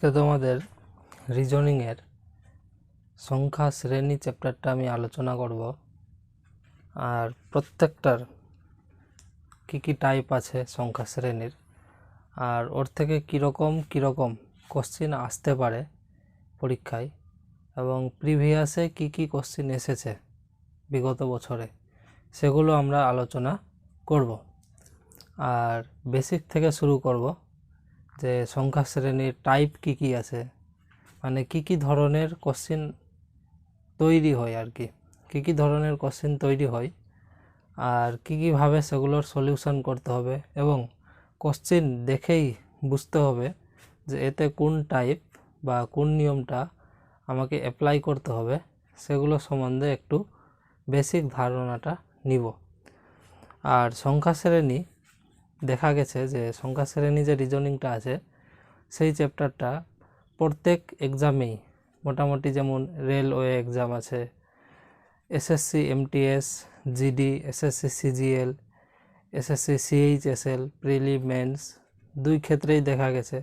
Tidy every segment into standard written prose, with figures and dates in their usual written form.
আজকে তোমাদের রিজনিংয়ের সংখ্যা শ্রেণী চ্যাপ্টারটা আমি আলোচনা করব। আর প্রত্যেকটার কি টাইপ আছে সংখ্যা শ্রেণীর, আর ওর থেকে কীরকম কোশ্চিন আসতে পারে পরীক্ষায়, এবং প্রিভিয়াসে কি কোশ্চিন এসেছে বিগত বছরে, সেগুলো আমরা আলোচনা করব। আর বেসিক থেকে শুরু করব যে সংখ্যা শ্রেণীর টাইপ কি আছে, মানে কি ধরনের কোশ্চিন তৈরি হয়, আর কি ধরনের কোশ্চিন তৈরি হয়, আর কীভাবে সেগুলোর সলিউশন করতে হবে, এবং কোশ্চিন দেখেই বুঝতে হবে যে এতে কোন টাইপ বা কোন নিয়মটা আমাকে অ্যাপ্লাই করতে হবে, সেগুলো সম্বন্ধে একটু বেসিক ধারণাটা নিব। আর সংখ্যা শ্রেণী দেখা গেছে যে সংখ্যা শ্রেণী যে রিজনিংটা আছে সেই চ্যাপ্টারটা প্রত্যেক এক্সামেই মোটামুটি, যেমন রেলওয়ে এক্সাম আছে, SSC MTS, GD, SSC CGL, SSC CHSL, prelim mains দুই ক্ষেত্রেই দেখা গেছে।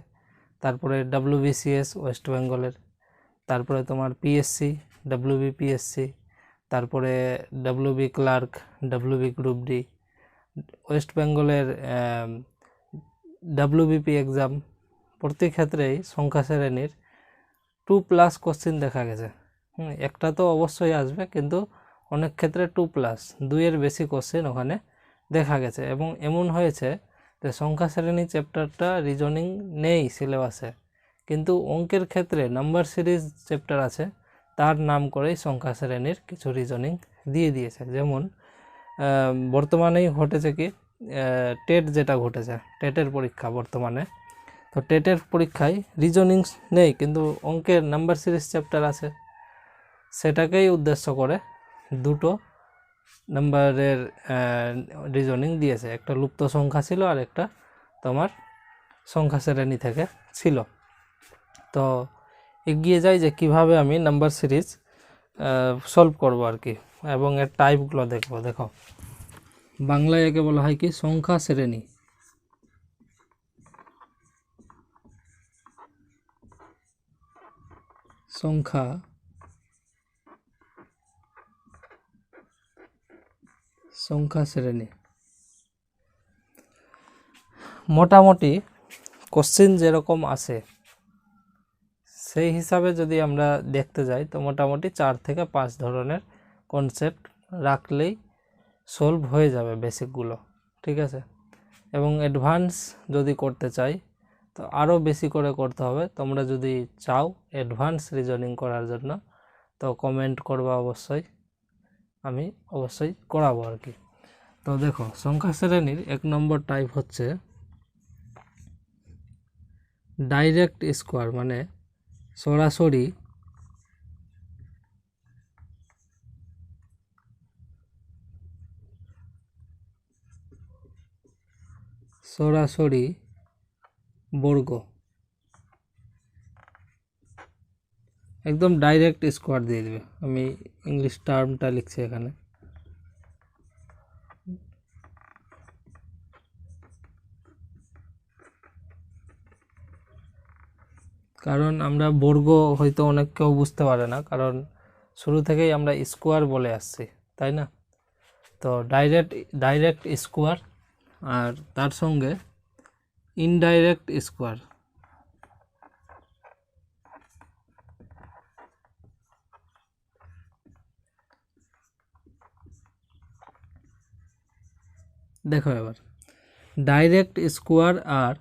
তারপরে ডব্লিউবিসিএস ওয়েস্ট বেঙ্গলের, তারপরে তোমার পিএসসি, ডব্লিউবিপিএসসি, তারপরে WB clerk, WB group D, west বেঙ্গলের ডব্লিউবিপি এক্সাম, প্রতি ক্ষেত্রেই সংখ্যা শ্রেণীর 2+ কোশ্চিন দেখা গেছে। একটা তো অবশ্যই আসবে, কিন্তু অনেক ক্ষেত্রে 2+, 2-এর বেশি কোশ্চিন ওখানে দেখা গেছে। এবং এমন হয়েছে যে সংখ্যা শ্রেণী চ্যাপ্টারটা রিজনিং নেই সিলেবাসে, কিন্তু অঙ্কের ক্ষেত্রে নাম্বার সিরিজ চ্যাপ্টার আছে, তার নাম করেই সংখ্যা শ্রেণীর কিছু রিজনিং দিয়ে দিয়েছে। যেমন বর্তমানেই ঘটেছে কি, টেট যেটা ঘটেছে, টেটের পরীক্ষা বর্তমানে, তো টেটের পরীক্ষায় রিজনিং নেই, কিন্তু অঙ্কের নাম্বার সিরিজ চ্যাপ্টার আছে। সেটাকেই উদ্দেশ্য করে 2 নাম্বারের রিজনিং দিয়েছে, একটা লুপ্ত সংখ্যা ছিল আর একটা তোমার সংখ্যা শ্রেণী থেকে ছিল। তো এগিয়ে যাই যে কিভাবে আমি নাম্বার সিরিজ সলভ করব আর কি, এবং এর টাইপগুলো দেখব। দেখো, বাংলায় একে বলা হয় কি, সংখ্যা শ্রেণী। সংখ্যা শ্রেণী মোটামুটি কোশ্চিন যেরকম আসে সেই হিসাবে যদি আমরা দেখতে যাই, তো মোটামুটি 4 থেকে 5 ধরনের কনসেপ্ট রাখলেই সলভ হয়ে যাবে বেসিকগুলো, ঠিক আছে। এবং অ্যাডভান্স যদি করতে চাই তো আরও বেশি করে করতে হবে। তোমরা যদি চাও অ্যাডভান্স রিজনিং করার জন্য, তো কমেন্ট করবা অবশ্যই, আমি অবশ্যই করাবো আর কি। তো দেখো, সংখ্যা শ্রেণীর 1 নম্বর টাইপ হচ্ছে ডাইরেক্ট স্কোয়ার, মানে সরাসরি বর্গ, একদম ডাইরেক্ট স্কোয়ার দিয়ে দেবে। আমি ইংলিশ টার্মটা লিখছি এখানে। কারণ আমরা বর্গ হয়তো অনেক কেউ বুঝতে পারে না, কারণ শুরু থেকেই আমরা স্কোয়ার বলে আসছি, তাই না? তো ডাইরেক্ট স্কোয়ার, আর তার সঙ্গে ইনডাইরেক্ট স্কোয়ার। দেখো এবার ডাইরেক্ট স্কোয়ার আর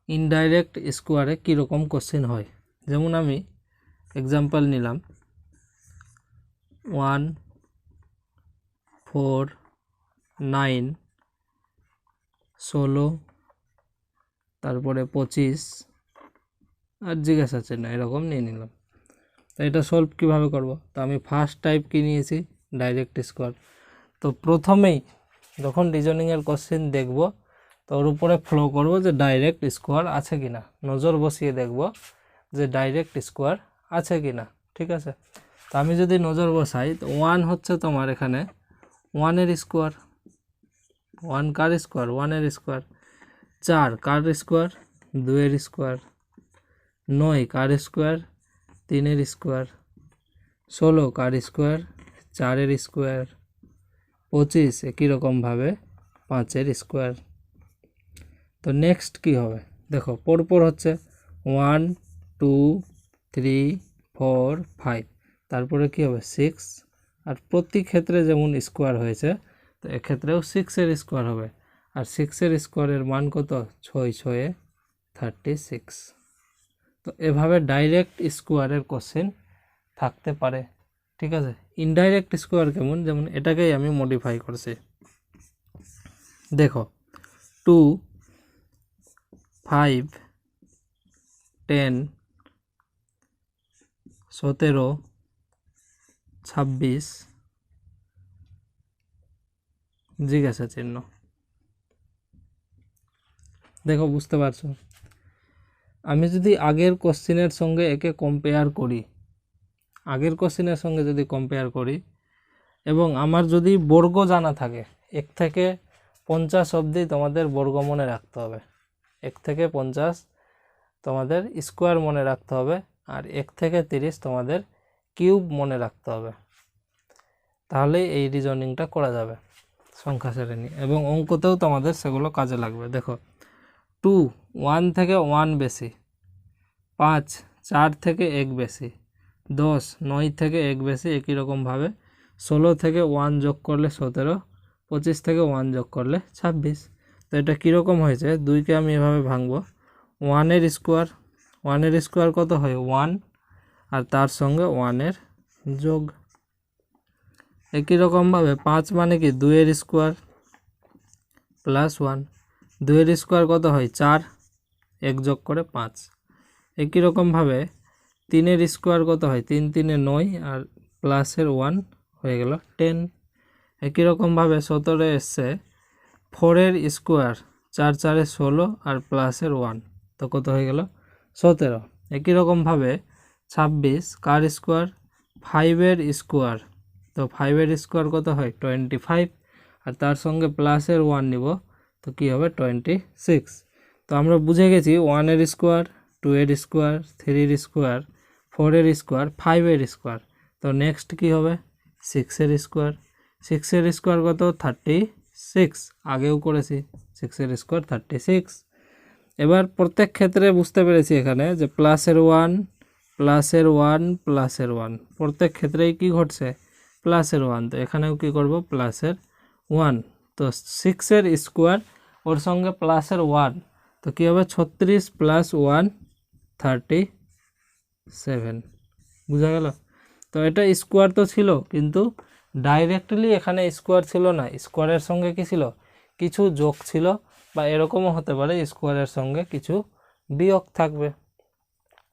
ইনডাইরেক্ট স্কোয়ারে কীরকম কোশ্চেন হয়। যেমন আমি এক্সাম্পল নিলাম 1, 4, 9, 16, তারপরে 25 আর জিজ্ঞাসা চিহ্ন, এরকম নিয়ে নিলাম। তো এটা সলভ কীভাবে করব? তো আমি ফার্স্ট টাইপ কি নিয়েছি, ডাইরেক্ট স্কোয়ার। তো প্রথমেই যখন রিজনিংয়ের কোশ্চেন দেখব, তো ওর উপরে ফলো করব যে ডাইরেক্ট স্কোয়ার আছে কিনা, নজর বসিয়ে দেখব যে ডাইরেক্ট স্কোয়ার আছে কিনা, ঠিক আছে। তো আমি যদি নজর বসাই, তো 1 হচ্ছে তোমার এখানে 1-এর স্কোয়ার, 1 কার স্কোয়ার, 1-এর স্কোয়ার। 4 কার স্কোয়ার, 2-এর স্কোয়ার। 9 কার স্কোয়ার 3-এর স্কোয়ার, 16 কার স্কোয়ার 4-এর স্কোয়ার, 25 একই রকমভাবে 5-এর স্কোয়ার। তো নেক্সট কি হবে দেখো, পরপর হচ্ছে 1 2 3 4 5, তারপরে কি হবে 6, আর প্রতি ক্ষেত্রে যেমন স্কোয়ার হয়েছে তো এক্ষেত্রেও 6-এর স্কোয়ার হবে, আর 6-এর স্কোয়ারের মান কত 6 6 36। তো এভাবে ডাইরেক্ট স্কোয়ারের কোশ্চেন থাকতে পারে, ঠিক আছে। ইনডাইরেক্ট স্কোয়ার কেমন, যেমন এটাকেই আমি মডিফাই করছি। দেখো 2 5 10 17 26 জিজ্ঞাসা চিহ্ন। দেখো বুঝতে পারছো, আমি যদি আগের কোশ্চেনের সঙ্গে একে কম্পেয়ার করি, আগের কোশ্চেনের সঙ্গে যদি কম্পেয়ার করি, এবং আমার যদি বর্গ জানা থাকে, 1 থেকে 50 অবধি তোমাদের বর্গ মনে রাখতে হবে, 1 থেকে 50 তোমাদের স্কোয়ার মনে রাখতে হবে, আর 1 থেকে 30 তোমাদের কিউব মনে রাখতে হবে, তাহলে এই রিজনিংটা করা যাবে সংখ্যা শ্রেণী, এবং অঙ্কতেও তোমাদের সেগুলো কাজে লাগবে। দেখো 2 1 থেকে 1 বেশি, 5 4 থেকে 1 বেশি, 10 9 থেকে 1 বেশি, একই রকমভাবে 16 থেকে 1 যোগ করলে 17, 25 থেকে 1 যোগ করলে 26। তো এটা কীরকম হয়েছে, 2কে আমি এভাবে ভাঙবো, 1-এর স্কোয়ার, 1-এর স্কোয়ার কত হয় 1, আর তার সঙ্গে 1-এর যোগ। একই রকমভাবে 5 মানে কি 2-এর স্কোয়ার প্লাস 1, 2-এর স্কোয়ার কত হয় 4, 1 যোগ করে 5। একই রকমভাবে 3-এর স্কোয়ার কত হয় 3 3-এ 9, আর প্লাসের 1 হয়ে গেল 10। একই রকমভাবে 17 এসছে 4-এর স্কোয়ার 4 4-এ 16, আর প্লাসের 1, তো কত হয়ে গেল 17। একই রকমভাবে 26 কার স্কোয়ার 5-এর স্কোয়ার, তো 5-এর স্কোয়ার কত হয় 25, আর তার সঙ্গে প্লাসের 1 নিব, তো কি হবে 26। তো আমরা বুঝে গেছি 1-এর স্কোয়ার 2-এর স্কোয়ার 3-এর স্কোয়ার 4-এর স্কোয়ার 5-এর স্কোয়ার। তো নেক্সট কি হবে 6-এর স্কোয়ার, 6-এর স্কোয়ার কত 36, আগেও করেছি 6-এর স্কোয়ার 36। এবার প্রত্যেক ক্ষেত্রে বুঝতে পেরেছি এখানে যে প্লাসের 1 প্লাসের 1 প্লাসের 1, প্রত্যেক ক্ষেত্রেই কি ঘটছে প্লাসের 1, তো এখানেও কি করব প্লাসের 1। তো 6-এর স্কোয়ার ওর সঙ্গে প্লাসের 1, তো কী হবে 36 প্লাস 1 37, বুঝা গেল। তো এটা স্কোয়ার তো ছিল, কিন্তু ডাইরেক্টলি এখানে স্কোয়ার ছিল না, স্কোয়ারের সঙ্গে কি ছিল কিছু যোগ ছিল, বা এরকমও হতে পারে স্কোয়ারের সঙ্গে কিছু বিয়োগ থাকবে।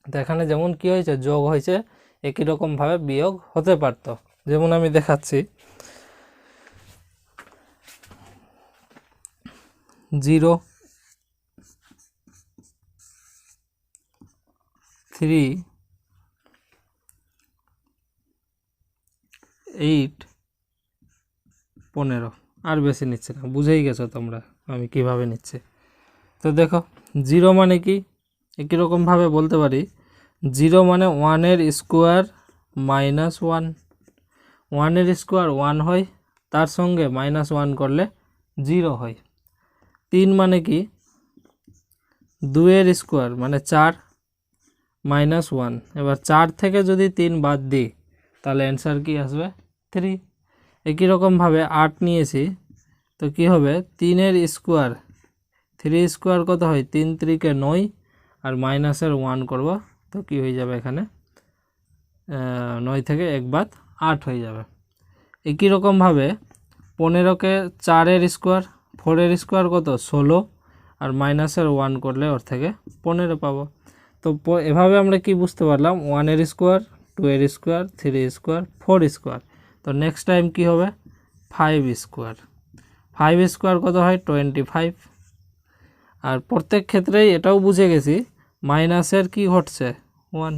তো এখানে যেমন কি হয়েছে যোগ হয়েছে, একই রকমভাবে বিয়োগ হতে পারত, যেমন আমি দেখাচ্ছি 0 3 8 15, আর বেশি নিচ্ছে না, বুঝেই গেছো তোমরা আমি কিভাবে নিচ্ছি। তো দেখো 0 মানে কি, একই রকমভাবে বলতে পারি 0 মানে 1-এর স্কোয়ার মাইনাস 1, 1-এর স্কোয়ার 1 হয়, তার সঙ্গে মাইনাস 1 করলে 0 হয়। 3 মানে কি 2-এর স্কোয়ার মানে 4 মাইনাস 1, এবার 4 থেকে যদি 3 বাদ দিই তাহলে অ্যান্সার কি আসবে 3। একই রকমভাবে 8 নিয়েছি, তো কি হবে 3-এর স্কোয়ার 3 স্কোয়ার কত হয় 3 3-কে 9, আর মাইনাসের 1 করব, তো কি হয়ে যাবে এখানে 9 থেকে 1 বাদ 8 হয়ে যাবে। একই রকমভাবে 15-কে 4-এর স্কোয়ার 4-এর স্কোয়ার কত 16, আর মাইনাসের 1 করলে ওর থেকে 15 পাবো। তো এভাবে আমরা কি বুঝতে পারলাম 1-এর স্কোয়ার 2-এর স্কোয়ার 3 স্কোয়ার 4 স্কোয়ার। তো নেক্সট টাইম কি হবে 5 স্কোয়ার, 5 স্কোয়ার কত হয় 25। আর প্রত্যেক ক্ষেত্রেই এটাও বুঝে গেছি মাইনাসের কি ঘটছে 1,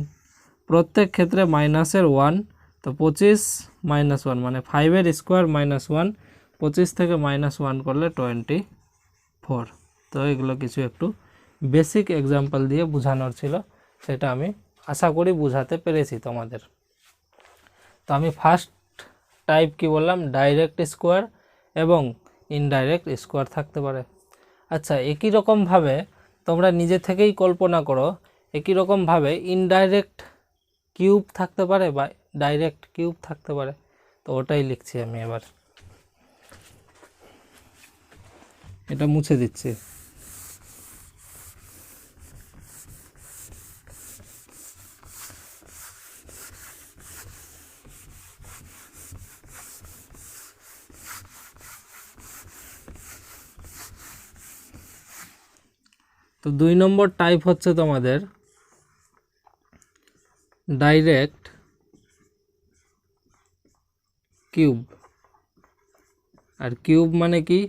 প্রত্যেক ক্ষেত্রে মাইনাসের 1, তো 25 মাইনাস 1 মানে 5-এর স্কোয়ার মাইনাস 1, 25 থেকে মাইনাস 1 করলে 24। তো এগুলো কিছু একটু বেসিক এক্সাম্পল দিয়ে বোঝানোর ছিল, সেটা আমি আশা করি বুঝাতে পেরেছি তোমাদের। তো আমি ফার্স্ট টাইপ কি বললাম, ডাইরেক্ট স্কোয়ার এবং ইনডাইরেক্ট স্কোয়ার থাকতে পারে। আচ্ছা, একই রকমভাবে তোমরা নিজে থেকেই কল্পনা করো, একই রকমভাবে ইনডাইরেক্ট কিউব থাকতে পারে বা ডাইরেক্ট কিউব থাকতে পারে। তো ওটাই লিখছি আমি এবার, এটা মুছে দিচ্ছি। তো 2 নম্বর টাইপ হচ্ছে তোমাদের ডাইরেক্ট কিউব। আর কিউব মানে কি,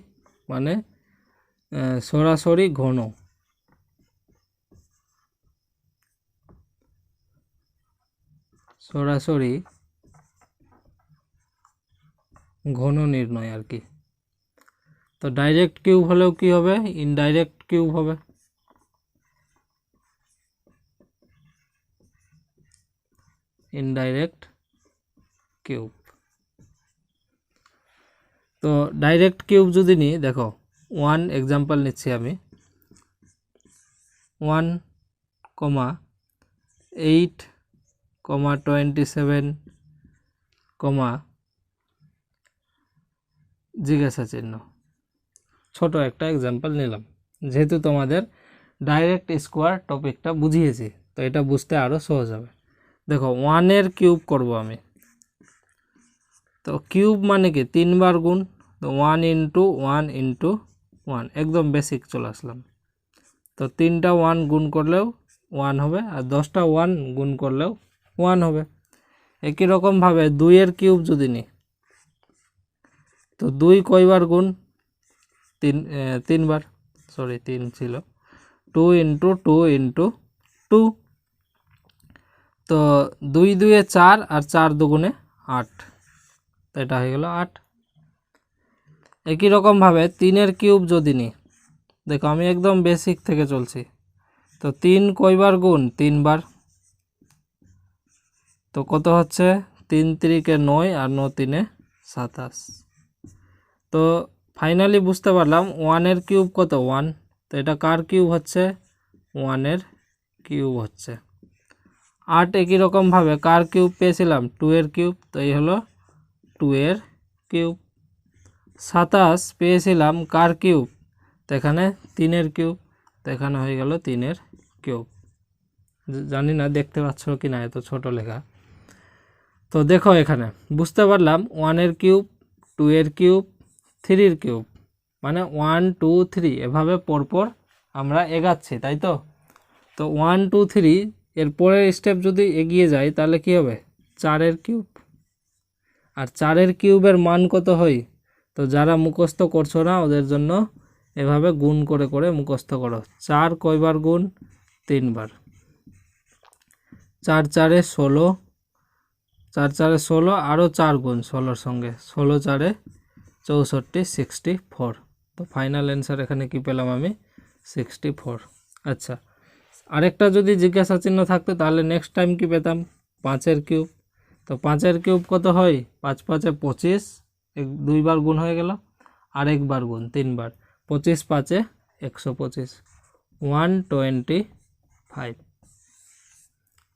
মানে সরাসরি ঘন। সরাসরি ঘন নির্ণয় আর কি। তো ডাইরেক্ট কিউব হলেও কি হবে, ইনডাইরেক্ট কিউব হবে। Indirect cube. তো ডাইরেক্ট কিউব যদি নিই, দেখো 1 এক্সাম্পল নিচ্ছি আমি, 1, 8, 27, জিজ্ঞাসা চিহ্ন। ছোট একটা এক্সাম্পল নিলাম, যেহেতু তোমাদের ডাইরেক্ট স্কোয়ার টপিকটা বুঝিয়েছি, তো এটা বুঝতে আরও সহজ হবে। দেখো 1 এর কিউব করব আমি। তো কিউব মানে কি 3 বার গুণ, তো 1 ইন্টু 1 ইন্টু 1, একদম বেসিক চলে আসলাম। তো 3টা 1 গুণ করলেও 1 হবে, আর 10টা 1 গুণ করলেও 1 হবে। একই রকমভাবে 2 এর কিউব যদি নিই, তো 2 কয়বার গুণ, 3 বার, সরি 3 ছিল, 2 ইন্টু 2 ইন্টু 2। তো 2 2 4 আর 4 দুগুণে 8, তো এটা হয়ে গেল 8। একই রকমভাবে 3 এর কিউব যদি নিই, দেখো আমি একদম বেসিক থেকে চলছি। তো 3 কয়বার গুণ, 3 বার, তো কত হচ্ছে 3 3 9 আর 9 3 27। তো ফাইনালি বুঝতে পারলাম 1 এর কিউব কত, 1। তো এটা কার কিউব হচ্ছে, 1 এর কিউব হচ্ছে। 8 একই রকমভাবে কার কিউব পেয়েছিলাম, 2 এর কিউব, তো এই হলো 2 এর কিউব। 27 পেয়েছিলাম কার কিউব, তো এখানে 3 এর কিউব, তো এখানে হয়ে গেল 3 এর কিউব। জানি না দেখতে পাচ্ছ কি না, এত ছোট লেখা। তো দেখো এখানে বুঝতে পারলাম 1 এর কিউব, 2 এর কিউব, 3 এর কিউব, মানে 1 2 3 এভাবে পরপর আমরা এগাচ্ছি, তাই তো। তো 1 2 3 এর পরের স্টেপ যদি এগিয়ে যায়, তাহলে কি হবে 4 এর কিউব। আর 4 এর কিউবের মান কত হয়, তো যারা মুখস্থ করছো না ওদের জন্য এভাবে গুণ করে করে মুখস্থ করো। 4 কয়বার গুণ, 3 বার, 4 4 16, 4 4 16, আরও 4 গুণ 16-র সঙ্গে, 16 4 64, 64। তো ফাইনাল অ্যান্সার এখানে কি পেলাম আমি, 64। আচ্ছা, আরেকটা যদি জিজ্ঞাসা চিহ্ন থাকতো, তাহলে নেক্সট টাইম কি পেতাম, 5 এর কিউব। তো 5 এর কিউব কত হয়, 5 5 25, 2 বার গুণ হয়ে গেল, আর 1 বার গুণ 3 বার, 25 5 125, 125।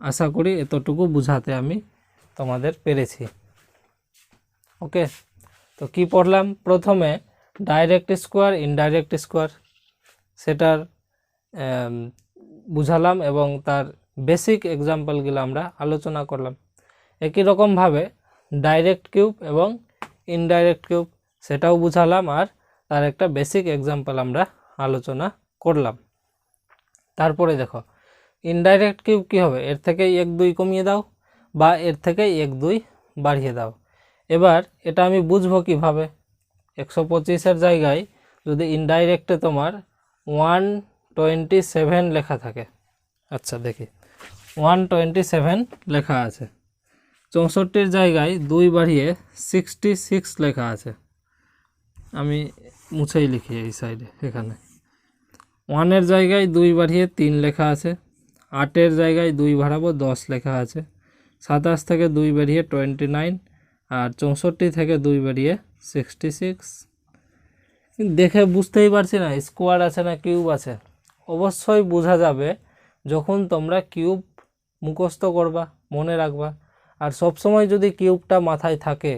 আশা করি এতটুকু বুঝাতে আমি তোমাদের পেরেছি। ওকে, তো কি পড়লাম, প্রথমে ডাইরেক্ট স্কোয়ার, ইনডাইরেক্ট স্কোয়ার, সেটার বুঝালাম এবং তার বেসিক এক্সাম্পলগুলো আমরা আলোচনা করলাম। একই রকমভাবে ডাইরেক্ট কিউব এবং ইনডাইরেক্ট কিউব, সেটাও বুঝালাম, আর তার একটা বেসিক এক্সাম্পল আমরা আলোচনা করলাম। তারপরে দেখো ইনডাইরেক্ট কিউব কী হবে, এর থেকেই 1 2 কমিয়ে দাও বা এর থেকেই 1 2 বাড়িয়ে দাও। এবার এটা আমি বুঝবো কিভাবে, 125-এর জায়গায় যদি ইনডাইরেক্টে তোমার 127 লেখা থাকে, আচ্ছা দেখি 127 লেখা আছে, 64-এর জায়গায় 2 বাড়িয়ে 66 লেখা আছে, আমি মুছেই লিখি এই সাইডে, এখানে 1-এর জায়গায় 2 বাড়িয়ে 3 লেখা আছে, 8-এর জায়গায় 2 বাড়াবো 10 লেখা আছে। 27 থেকে 2 বেরিয়ে 29, আর 64 থেকে 2 বেরিয়ে 66। দেখে বুঝতেই পারছি না স্কোয়ার আছে না কিউব আছে। অবশ্যই বোঝা যাবে যখন তোমরা কিউব মুখস্থ করবা, মনে রাখবা। আর সব সময় যদি কিউবটা মাথায় থাকে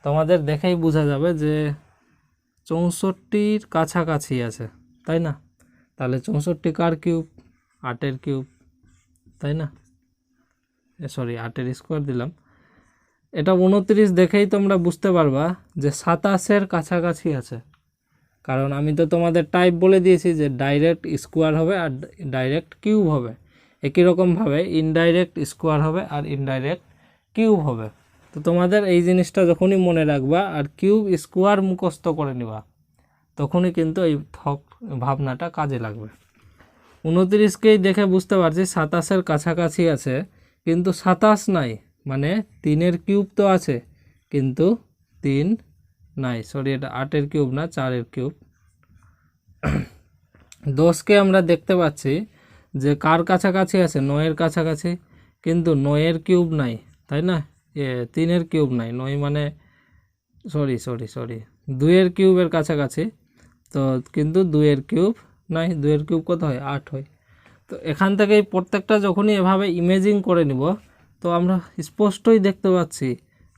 তোমাদের দেখেই বোঝা যাবে যে 64-র কাছাকাছি আছে, তাই না? তাহলে 64 কার কিউব? 8-এর কিউব, তাই না? সরি 8-এর স্কোয়ার দিলাম। এটা 29 দেখেই তোমরা বুঝতে পারবা যে 27-এর কাছাকাছি আছে, কারণ আমি তো তোমাদের টাইপ বলে দিয়েছি যে ডাইরেক্ট স্কোয়ার হবে আর ডাইরেক্ট কিউব হবে। একই রকমভাবে ইনডাইরেক্ট স্কোয়ার হবে আর ইনডাইরেক্ট কিউব হবে। তো তোমাদের এই জিনিসটা যখনই মনে রাখবা আর কিউব স্কোয়ার মুখস্থ করে নিবা, তখনই কিন্তু এই ভাবনাটা কাজে লাগবে। 29কেই দেখে বুঝতে পারছি 27-এর কাছাকাছি আছে, কিন্তু 27 নাই, মানে 3-এর কিউব তো আছে কিন্তু 3 নাই। সরি, এটা 8-এর কিউব না, 4-এর কিউব। 10কে আমরা দেখতে পাচ্ছি যে কার কাছাকাছি আছে? 9-এর কাছাকাছি, কিন্তু 9-এর কিউব নাই, তাই না? 3-এর কিউব নাই, 9 মানে সরি 2-এর কিউবের কাছাকাছি, তো কিন্তু 2-এর কিউব নাই। 2-এর কিউব কত হয়? 8 হয়। তো এখান থেকেই প্রত্যেকটা যখনই এভাবে ইমেজিং করে নিব, তো আমরা স্পষ্টই দেখতে পাচ্ছি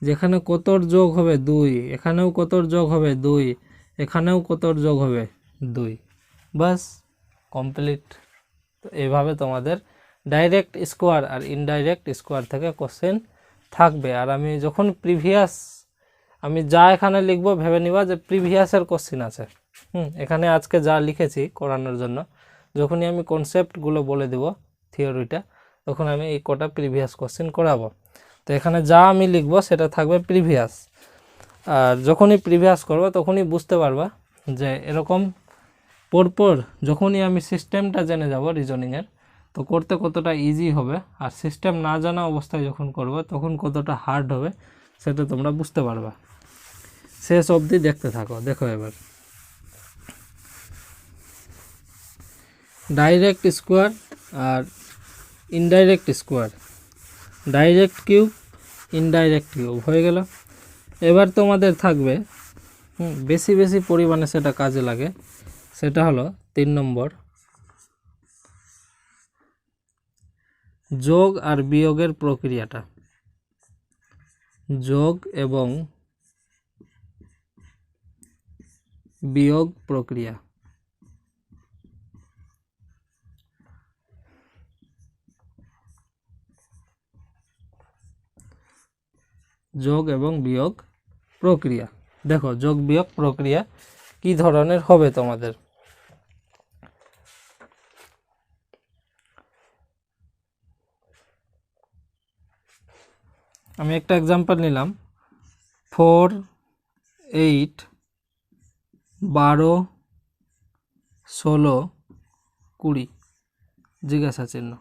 যেখানে কতর যোগ হবে 2, এখানেও কতর যোগ হবে 2, এখানেও কতর যোগ হবে 2। বাস কমপ্লিট। তো এইভাবে তোমাদের ডাইরেক্ট স্কোয়ার আর ইনডাইরেক্ট স্কোয়ার থেকে কোশ্চেন থাকবে। আর আমি যখন প্রিভিয়াস, আমি যা এখানে লিখবো ভেবে নিবা যে প্রিভিয়াসের কোশ্চেন আছে। এখানে আজকে যা লিখেছি করানোর জন্য, যখনই আমি কনসেপ্টগুলো বলে দেব থিওরিটা, তখন আমি এই কটা প্রিভিয়াস কোশ্চেন করাবো। তো এখানে যা আমি লিখবো সেটা থাকবে প্রিভিয়াস। আর যখনই প্রিভিয়াস করবো তখনই বুঝতে পারবা যে এরকম পরপর যখনই আমি সিস্টেমটা জেনে যাব রিজনিংয়ের, তো করতে কতটা ইজি হবে, আর সিস্টেম না জানা অবস্থায় যখন করবো তখন কতটা হার্ড হবে সেটা তোমরা বুঝতে পারবা। শেষ অবধি দেখতে থাকো। দেখো এবার ডাইরেক্ট স্কোয়ার আর indirect square, direct cube indirect cube হয়ে গেল। এবার তোমাদের থাকবে বেশি বেশি পরিমাণে সেটা কাজে লাগে, সেটা হলো 3 নম্বর, যোগ আর বিয়োগের প্রক্রিয়াটা। যোগ এবং বিয়োগ প্রক্রিয়া। যোগ এবং বিয়োগ প্রক্রিয়া। দেখো যোগ বিয়োগ প্রক্রিয়া কি ধরনের হবে তোমাদের। আমি একটা এক্সাম্পল নিলাম, 4, 8, 12, 16, 20 জিজ্ঞাসা চিহ্ন।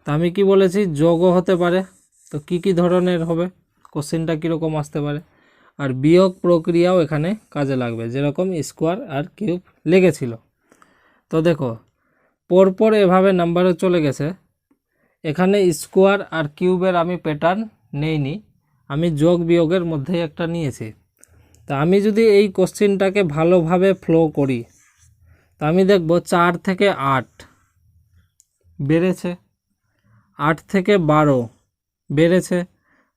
তা আমি কি বলেছি? যোগও হতে পারে, তো কি কি ধরনের হবে, কোশ্চেনটা কীরকম আসতে পারে। আর বিয়োগ প্রক্রিয়াও এখানে কাজে লাগবে, যেরকম স্কোয়ার আর কিউব লেগেছিল। তো দেখো পরপর এভাবে নাম্বারও চলে গেছে। এখানে স্কোয়ার আর কিউবের আমি প্যাটার্ন নেইনি, আমি যোগ বিয়োগের মধ্যেই একটা নিয়েছি। তা আমি যদি এই কোশ্চেনটাকে ভালোভাবে ফ্লো করি, তা আমি দেখব 4 থেকে 8 বেড়েছে, 8 থেকে 12 বেড়েছে,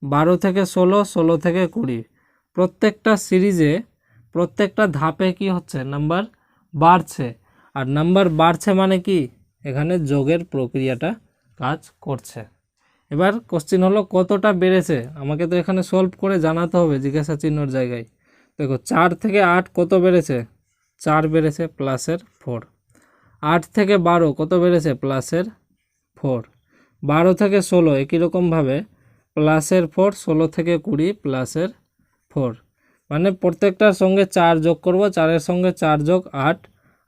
12 থেকে 16, 16 থেকে 20। প্রত্যেকটা সিরিজে প্রত্যেকটা ধাপে কি হচ্ছে? নাম্বার বাড়ছে। আর নাম্বার বাড়ছে মানে কি? এখানে যোগের প্রক্রিয়াটা কাজ করছে। এবার কোশ্চেন হলো কতটা বেড়েছে, আমাকে তো এখানে সলভ করে জানাতে হবে জিজ্ঞাসা চিহ্নর জায়গায়। দেখো 4 থেকে 8 কত বেড়েছে? 4 বেড়েছে, প্লাসের 4। 8 থেকে 12 কত বেড়েছে? প্লাসের 4। 12 থেকে 16 একই রকমভাবে প্লাসের 4, 16 থেকে 20 প্লাসের 4। মানে প্রত্যেকটার সঙ্গে 4 যোগ করব, 4-এর সঙ্গে 4 যোগ 8,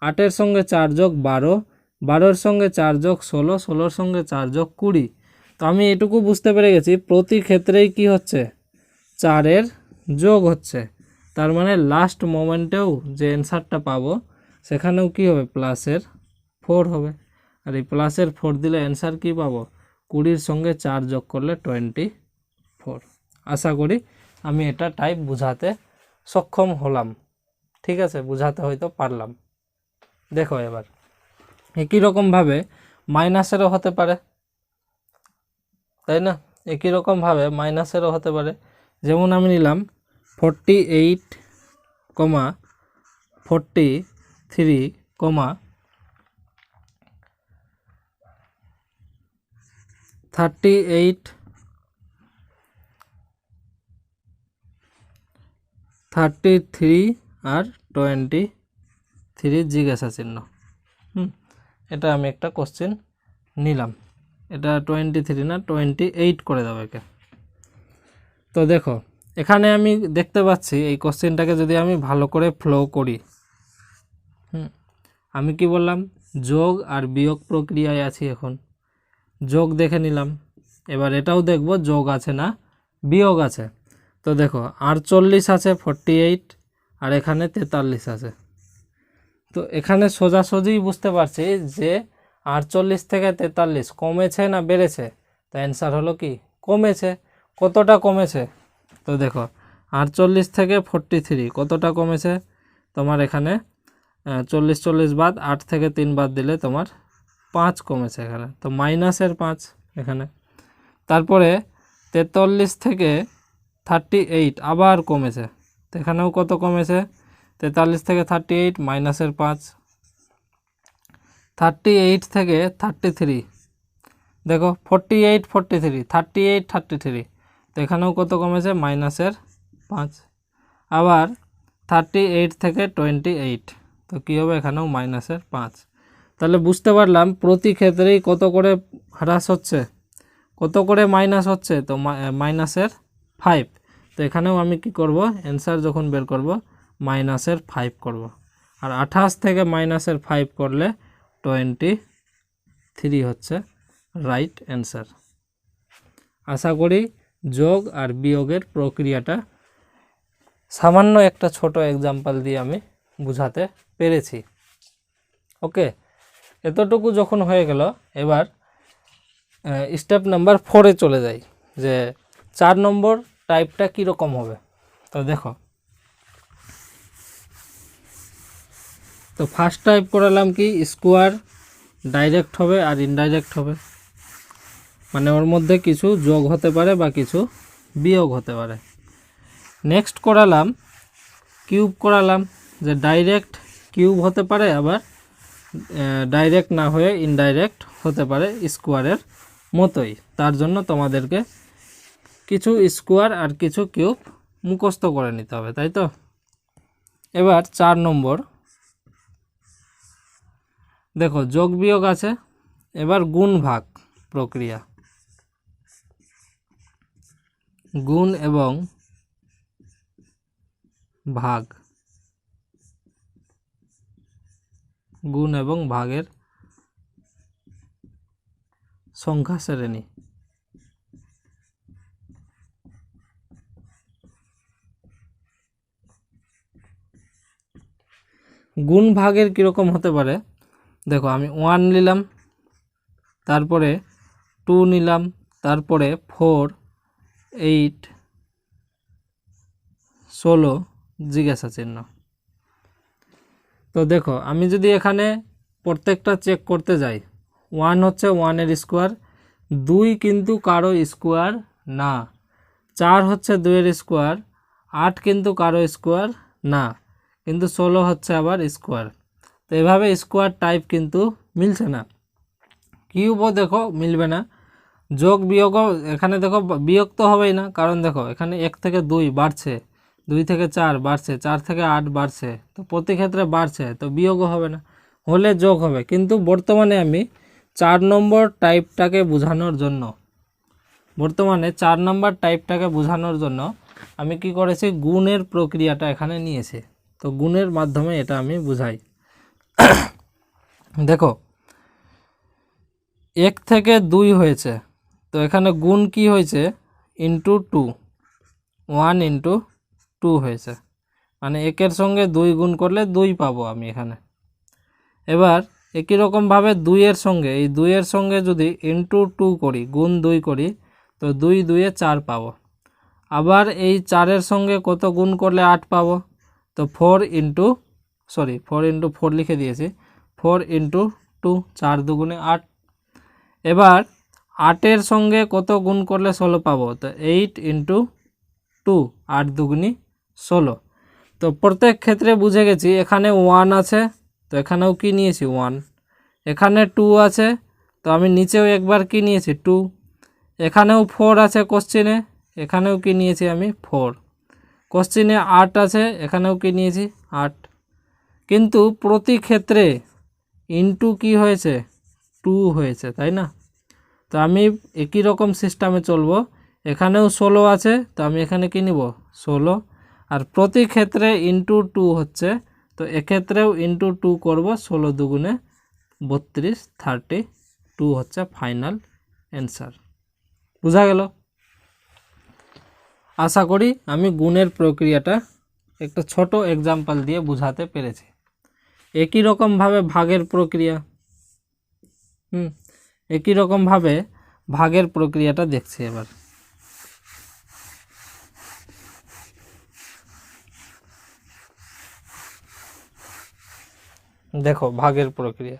8-এর সঙ্গে 4 যোগ 12, 12-এর সঙ্গে 4 যোগ 16, 16-এর সঙ্গে 4 যোগ 20। তো আমি এটুকু বুঝতে পেরে গেছি প্রতি ক্ষেত্রেই কি হচ্ছে? 4-এর যোগ হচ্ছে। তার মানে লাস্ট মোমেন্টেও যে অ্যান্সারটা পাবো সেখানেও কি হবে? প্লাসের 4 হবে। আর এই প্লাসের 4 দিলে অ্যান্সার কি পাবো, 20-র সঙ্গে 4 যোগ করলে 24। আশা করি আমি এটা টাইপ বোঝাতে সক্ষম হলাম। ঠিক আছে, বোঝাতে হয়তো পারলাম। দেখো এবার একই রকমভাবে মাইনাসেরও হতে পারে, তাই না? একই রকমভাবে মাইনাসেরও হতে পারে। যেমন আমি নিলাম 48, 43, 38, 33 আর 23 জিজ্ঞাসা চিহ্ন। এটা আমি একটা কোশ্চেন নিলাম। এটা 23 না 28 করে দেবো একে। তো দেখো এখানে আমি দেখতে পাচ্ছি এই কোশ্চেনটাকে যদি আমি ভালো করে ফ্লো করি, আমি কি বললাম, যোগ আর বিয়োগ প্রক্রিয়ায় আছি। এখন যোগ দেখে নিলাম, এবার এটাও দেখব যোগ আছে না বিয়োগ আছে। তো দেখো 48 আছে, 48, আর এখানে 43 আছে। তো এখানে সোজাসুজি বুঝতে পারছি যে 48 থেকে 43 কমেছে না বেড়েছে। তো অ্যান্সার হলো কি, কমেছে। কতটা কমেছে, তো দেখো 48 থেকে 43 কতটা কমেছে, তোমার এখানে 40 বাদ, 8 থেকে 3 বাদ দিলে তোমার 5 কমেছে এখানে। তো মাইনাসের 5 এখানে। তারপরে 43 থেকে 38 আবার কমেছে, তো এখানেও কত কমেছে, 43 থেকে 38 মাইনাসের 5। 38 থেকে 33 দেখো 48, 43, 38, 33, তো এখানেও কত কমেছে, মাইনাসের 5। আবার 38 থেকে 28, তো কী হবে, এখানেও মাইনাসের 5। তাহলে বুঝতে পারলাম প্রতি ক্ষেত্রেই কত করে হ্রাস হচ্ছে, কত করে মাইনাস হচ্ছে, তো মাইনাসের 5। তো এখানেও আমি কি করব, অ্যান্সার যখন বের করব মাইনাসের 5 করব। আর 28 থেকে মাইনাসের 5 করলে 23 হচ্ছে রাইট অ্যান্সার। আশা করি যোগ আর বিয়োগের প্রক্রিয়াটা সামান্য একটা ছোট এক্সাম্পল দিয়ে আমি বুঝাতে পেরেছি। ওকে, এতটুকু যখন হয়ে গেল, এবার স্টেপ নাম্বার 4-এ চলে যাই, যে 4 নম্বর টাইপটা কীরকম হবে। তো দেখো, তো ফার্স্ট টাইপ করালাম কি, স্কোয়ার ডাইরেক্ট হবে আর ইনডাইরেক্ট হবে, মানে ওর মধ্যে কিছু যোগ হতে পারে বা কিছু বিয়োগ হতে পারে। নেক্সট করালাম কিউব, করালাম যে ডাইরেক্ট কিউব হতে পারে, আবার ডাইরেক্ট না হয়ে ইনডাইরেক্ট হতে পারে স্কোয়ারের মতোই। তার জন্য তোমাদেরকে কিছু স্কোয়ার আর কিছু কিউব মুখস্থ করে নিতে হবে, তাই তো? এবার 4 নম্বর দেখো, যোগ বিয়োগ আছে, এবার গুণ ভাগ প্রক্রিয়া, গুণ এবং ভাগ, গুণ এবং ভাগের সংখ্যা শ্রেণী। গুণ ভাগের কীরকম হতে পারে, দেখো আমি 1 নিলাম, তারপরে 2 নিলাম, তারপরে 4, 8, 16 জিজ্ঞাসা চিহ্ন। তো দেখো আমি যদি এখানে প্রত্যেকটা চেক করতে যাই, 1 হচ্ছে 1-এর স্কোয়ার, 2 কিন্তু কারো স্কোয়ার না, 4 হচ্ছে 2-এর স্কোয়ার, 8 কিন্তু কারো স্কোয়ার না, কিন্তু 16 হচ্ছে আবার স্কোয়ার। তো এভাবে স্কোয়ার টাইপ কিন্তু মিলছে না। কিউবও দেখো মিলবে না, যোগ বিয়োগও এখানে দেখো বিয়োগ তো হবেই না, কারণ দেখো এখানে 1 থেকে 2 বাড়ছে, 2 থেকে 4 বাড়ছে, 4 থেকে 8 বাড়ছে, তো প্রতি ক্ষেত্রে বাড়ছে, তো বিয়োগও হবে না, হলে যোগ হবে। কিন্তু বর্তমানে আমি 4 নম্বর টাইপটাকে বোঝানোর জন্য, বর্তমানে 4 নম্বর টাইপটাকে বোঝানোর জন্য আমি কি করেছি, গুণের প্রক্রিয়াটা এখানে নিয়েছি। তো গুণের মাধ্যমে এটা আমি বুঝাই। দেখো 1 থেকে 2 হয়েছে, তো এখানে গুণ কি হয়েছে, ইন্টু 2, 1 ইন্টু 2 হয়েছে, মানে 1-এর সঙ্গে 2 গুণ করলে 2 পাবো আমি এখানে। এবার একই রকমভাবে 2-এর সঙ্গে এই 2-এর সঙ্গে যদি ইন্টু 2 করি, গুণ 2 করি, তো 2 2-এ 4 পাবো। আবার এই 4-এর সঙ্গে কত গুণ করলে 8 পাবো, তো 4 ইন্টু 4 লিখে দিয়েছি, 4 ইন্টু 2, 4 দুগুণে 8। এবার 8-এর সঙ্গে কত গুণ করলে 16 পাবো, তো 8 ইন্টু 2, 8 দুগুণি 16। তো প্রত্যেক ক্ষেত্রে বুঝে গেছি এখানে 1 আছে, তো এখানেও কি নিয়েছি 1, এখানে 2 আছে, তো আমি নিচেও একবার কি নিয়েছি 2, এখানেও 4 আছে কোশ্চেনে, এখানেও কি নিয়েছি আমি 4, কোশ্চেনে 8 আছে, এখানেও কি নিয়েছি 8। কিন্তু প্রতি ক্ষেত্রে ইনটু কি হয়েছে 2 হয়েছে, তাই না? তো আমি একই রকম সিস্টেমে চলবো, এখানেও 16 আছে, তো আমি এখানে কি নিব 16, আর প্রতি ক্ষেত্রে ইনটু 2 হচ্ছে, তো এক্ষেত্রেও ইনটু 2 করব, 16 দুগুণে 32, 32 হচ্ছে ফাইনাল অ্যান্সার। বোঝা গেল? আশা করি আমি গুণের প্রক্রিয়াটা একটা ছোট এক্সাম্পল দিয়ে বুঝাতে পেরেছি। একই রকমভাবে ভাগের প্রক্রিয়া, একই রকমভাবে ভাগের প্রক্রিয়াটা দেখছি এবার। দেখো ভাগের প্রক্রিয়া,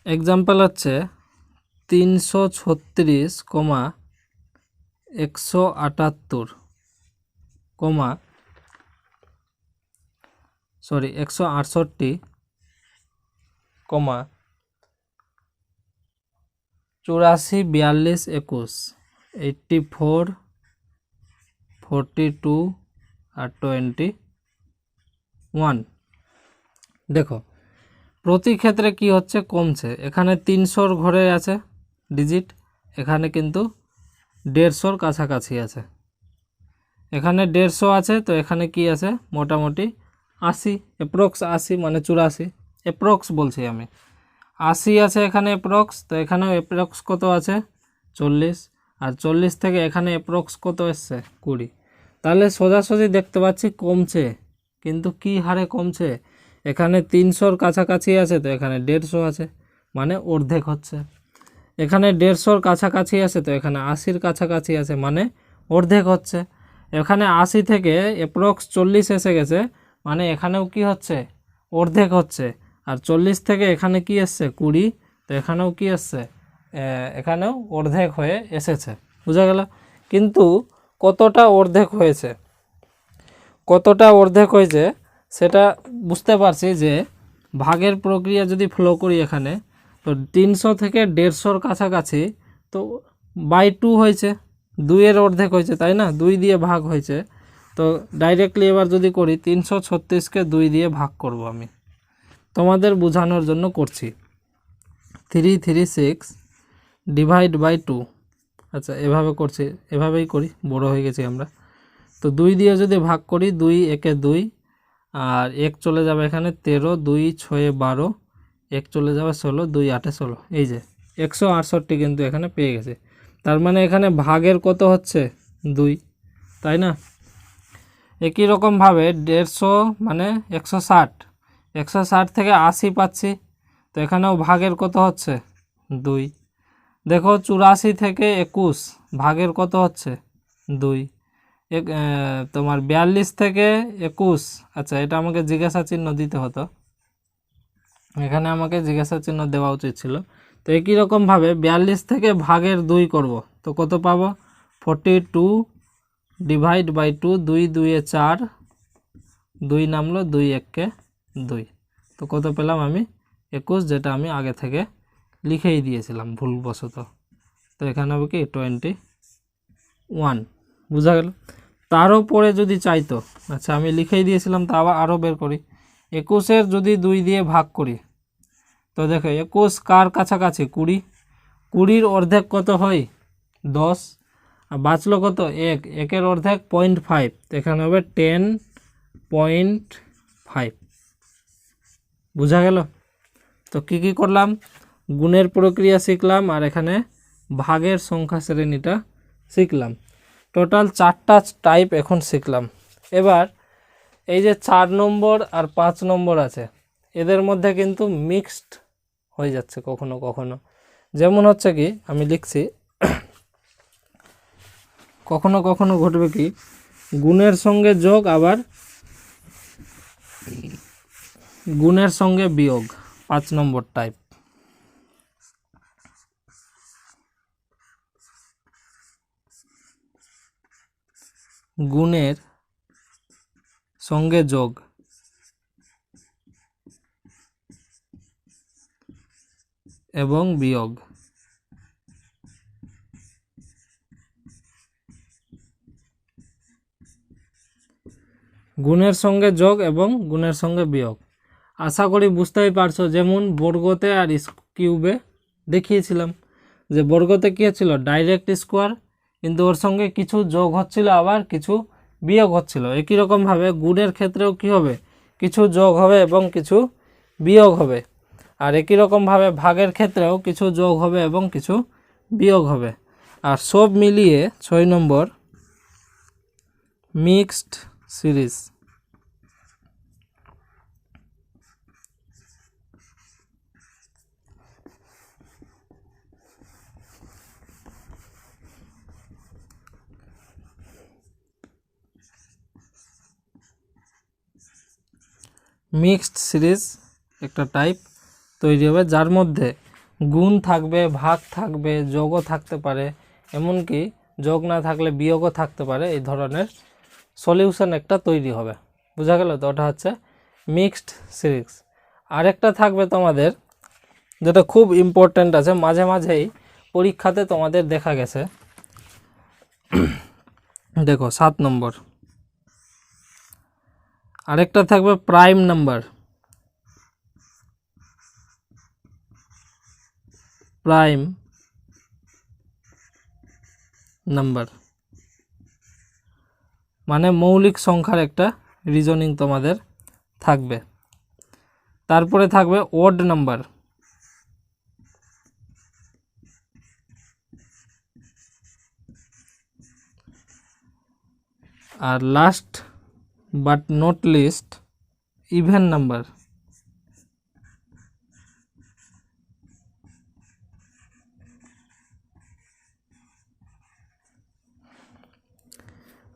এক্সাম্পল হচ্ছে 336, 178, 168, 84, 42, 21, 84, 42 আর 21। দেখো প্রতি ক্ষেত্রে কি হচ্ছে কমছে, এখানে 300-র ঘরে আছে ডিজিট, এখানে কিন্তু 150-র কাছাকাছি আছে, এখানে 150 আছে, তো এখানে কি আছে মোটামুটি 80, অ্যাপ্রক্স 80 মানে 84, অ্যাপ্রক্স বলছি আমি, 80 আছে এখানে অ্যাপ্রক্স, তো এখানেও অ্যাপ্রক্স কত আছে 40, আর 40 থেকে এখানে অ্যাপ্রক্স কত এসছে 20। তাহলে সোজাসুজি দেখতে পাচ্ছি কমছে, কিন্তু কি হারে কমছে, এখানে 300-র কাছাকাছি আছে, তো এখানে 150 আছে, মানে অর্ধেক হচ্ছে, এখানে 150-র কাছাকাছি আছে, তো এখানে 80-র কাছাকাছি আছে, মানে অর্ধেক হচ্ছে, এখানে 80 থেকে অ্যাপ্রক্স 40 এসে গেছে, মানে এখানেও কি হচ্ছে অর্ধেক হচ্ছে, আর 40 থেকে এখানে কি এসছে 20, তো এখানেও কি এসছে এখানেও অর্ধেক হয়ে এসেছে। বুঝা গেল? কিন্তু কতটা অর্ধেক হয়েছে, কতটা অর্ধেক হয়েছে সেটা বুঝতে পারছি যে ভাগের প্রক্রিয়া যদি ফলো করি এখানে, তো 300 থেকে 150-র কাছাকাছি, তো বাই 2 হয়েছে, 2-এর অর্ধেক হয়েছে, তাই না? 2 দিয়ে ভাগ হয়েছে, তো ডাইরেক্টলি এবার যদি করি 336-কে 2 দিয়ে ভাগ করব, আমি তোমাদের বোঝানোর জন্য করছি। 336 ডিভাইড বাই 2, আচ্ছা এভাবে করছি, এভাবেই করি, বড় হয়ে গেছি আমরা। তো 2 দিয়ে যদি ভাগ করি, 2 একে 2, আর 1 চলে যাবে এখানে 13, 2 6 12, 1 চলে যাবে 16, 2 8 16, এই যে 168 কিন্তু এখানে পেয়ে গেছে। তার মানে এখানে ভাগের কত হচ্ছে 2, তাই না? একই রকমভাবে 150 মানে 160, 160 থেকে 80 পাচ্ছি, তো এখানেও ভাগের কত হচ্ছে 2। দেখো 84 থেকে 21 ভাগের কত হচ্ছে 2। তোমার 42 থেকে 21, আচ্ছা এটা আমাকে জিজ্ঞাসা চিহ্ন দিতে হতো, এখানে আমাকে জিজ্ঞাসা চিহ্ন দেওয়া উচিত ছিল। তো একই রকমভাবে 42 থেকে ভাগের 2 করব, তো কত পাবো 42 ডিভাইড বাই 2, 2 2 এ 4, 2 নামলো, 2 1 2, তো কত পেলাম আমি 21, যেটা আমি আগে থেকে লিখেই দিয়েছিলাম ভুলবশত, তো এখানে হবে কি 21। বুঝা গেল? তারও পরে যদি চাইতো, আচ্ছা আমি লিখেই দিয়েছিলাম, তা আবার আরও বের করি, 21-এর যদি 2 দিয়ে ভাগ করি, তো দেখো 21 কার কাছাকাছি 20, 20-র অর্ধেক কত হয় 10, আর বাঁচলো কত 1, 1-এর অর্ধেক 0.5, তো এখানে হবে 10.5। বুঝা গেল? তো কি করলাম, গুণের প্রক্রিয়া শিখলাম আর এখানে ভাগের সংখ্যা শ্রেণীটা শিখলাম। টোটাল 4টা টাইপ এখন শিখলাম। এবার এই যে 4 নম্বর আর 5 নম্বর আছে, এদের মধ্যে কিন্তু মিক্সড হয়ে যাচ্ছে কখনো কখনো। যেমন হচ্ছে কি, আমি লিখছি, কখনো কখনো ঘটবে কি, গুণের সঙ্গে যোগ আবার গুণের সঙ্গে বিয়োগ, 5 নম্বর টাইপ। গুণের সঙ্গে যোগ এবং বিয়োগ। গুণের সঙ্গে যোগ এবং গুণের সঙ্গে বিয়োগ, আশা করি বুঝতেই পারছো। যেমন বর্গতে আর কিউবে দেখিয়েছিলাম যে বর্গতে কী হচ্ছিল, ডাইরেক্ট স্কোয়ার, কিন্তু ওর সঙ্গে কিছু যোগ হচ্ছিল আবার কিছু বিয়োগ হচ্ছিল। একই রকমভাবে গুণের ক্ষেত্রেও কি হবে, কিছু যোগ হবে এবং কিছু বিয়োগ হবে। আর একই রকমভাবে ভাগের ক্ষেত্রেও কিছু যোগ হবে এবং কিছু বিয়োগ হবে। আর সব মিলিয়ে 6 নম্বর মিক্সড সিরিজ। মিক্সড সিরিজ একটা টাইপ তৈরি হবে, যার মধ্যে গুণ থাকবে, ভাগ থাকবে, যোগও থাকতে পারে, এমনকি যোগ না থাকলে বিয়োগও থাকতে পারে। এই ধরনের সলিউশন একটা তৈরি হবে, বোঝা গেল তো? ওটা হচ্ছে মিক্সড সিরিজ। আরেকটা থাকবে তোমাদের, যেটা খুব ইম্পর্ট্যান্ট আছে, মাঝে মাঝেই পরীক্ষাতে তোমাদের দেখা গেছে। দেখো 7 নম্বর, আরেকটা থাকবে প্রাইম নাম্বার। প্রাইম নাম্বার মানে মৌলিক সংখ্যার একটা রিজনিং তোমাদের থাকবে। তারপরে থাকবে ওড নাম্বার। আর last but not least even number.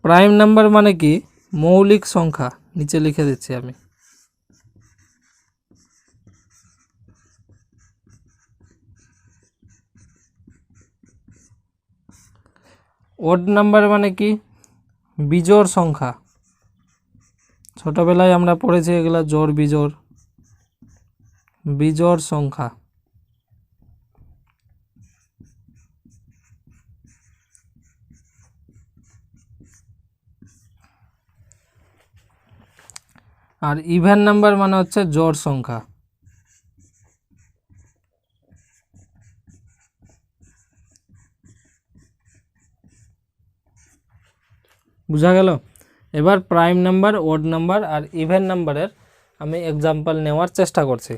Prime number মানে কি, মৌলিক সংখ্যা। নিচে লিখে দিচ্ছি আমি। ওড নাম্বার মানে কি, বিজোড় সংখ্যা। ছোটবেলায় আমরা পড়েছি এগুলা, জোড় বিজোড়, বিজোড় সংখ্যা। আর ইভেন নাম্বার মানে হচ্ছে জোড় সংখ্যা। বুঝা গেল? এবার প্রাইম নাম্বার, ওড নাম্বার আর ইভেন নাম্বারের আমি এক্সাম্পল নেওয়ার চেষ্টা করছি।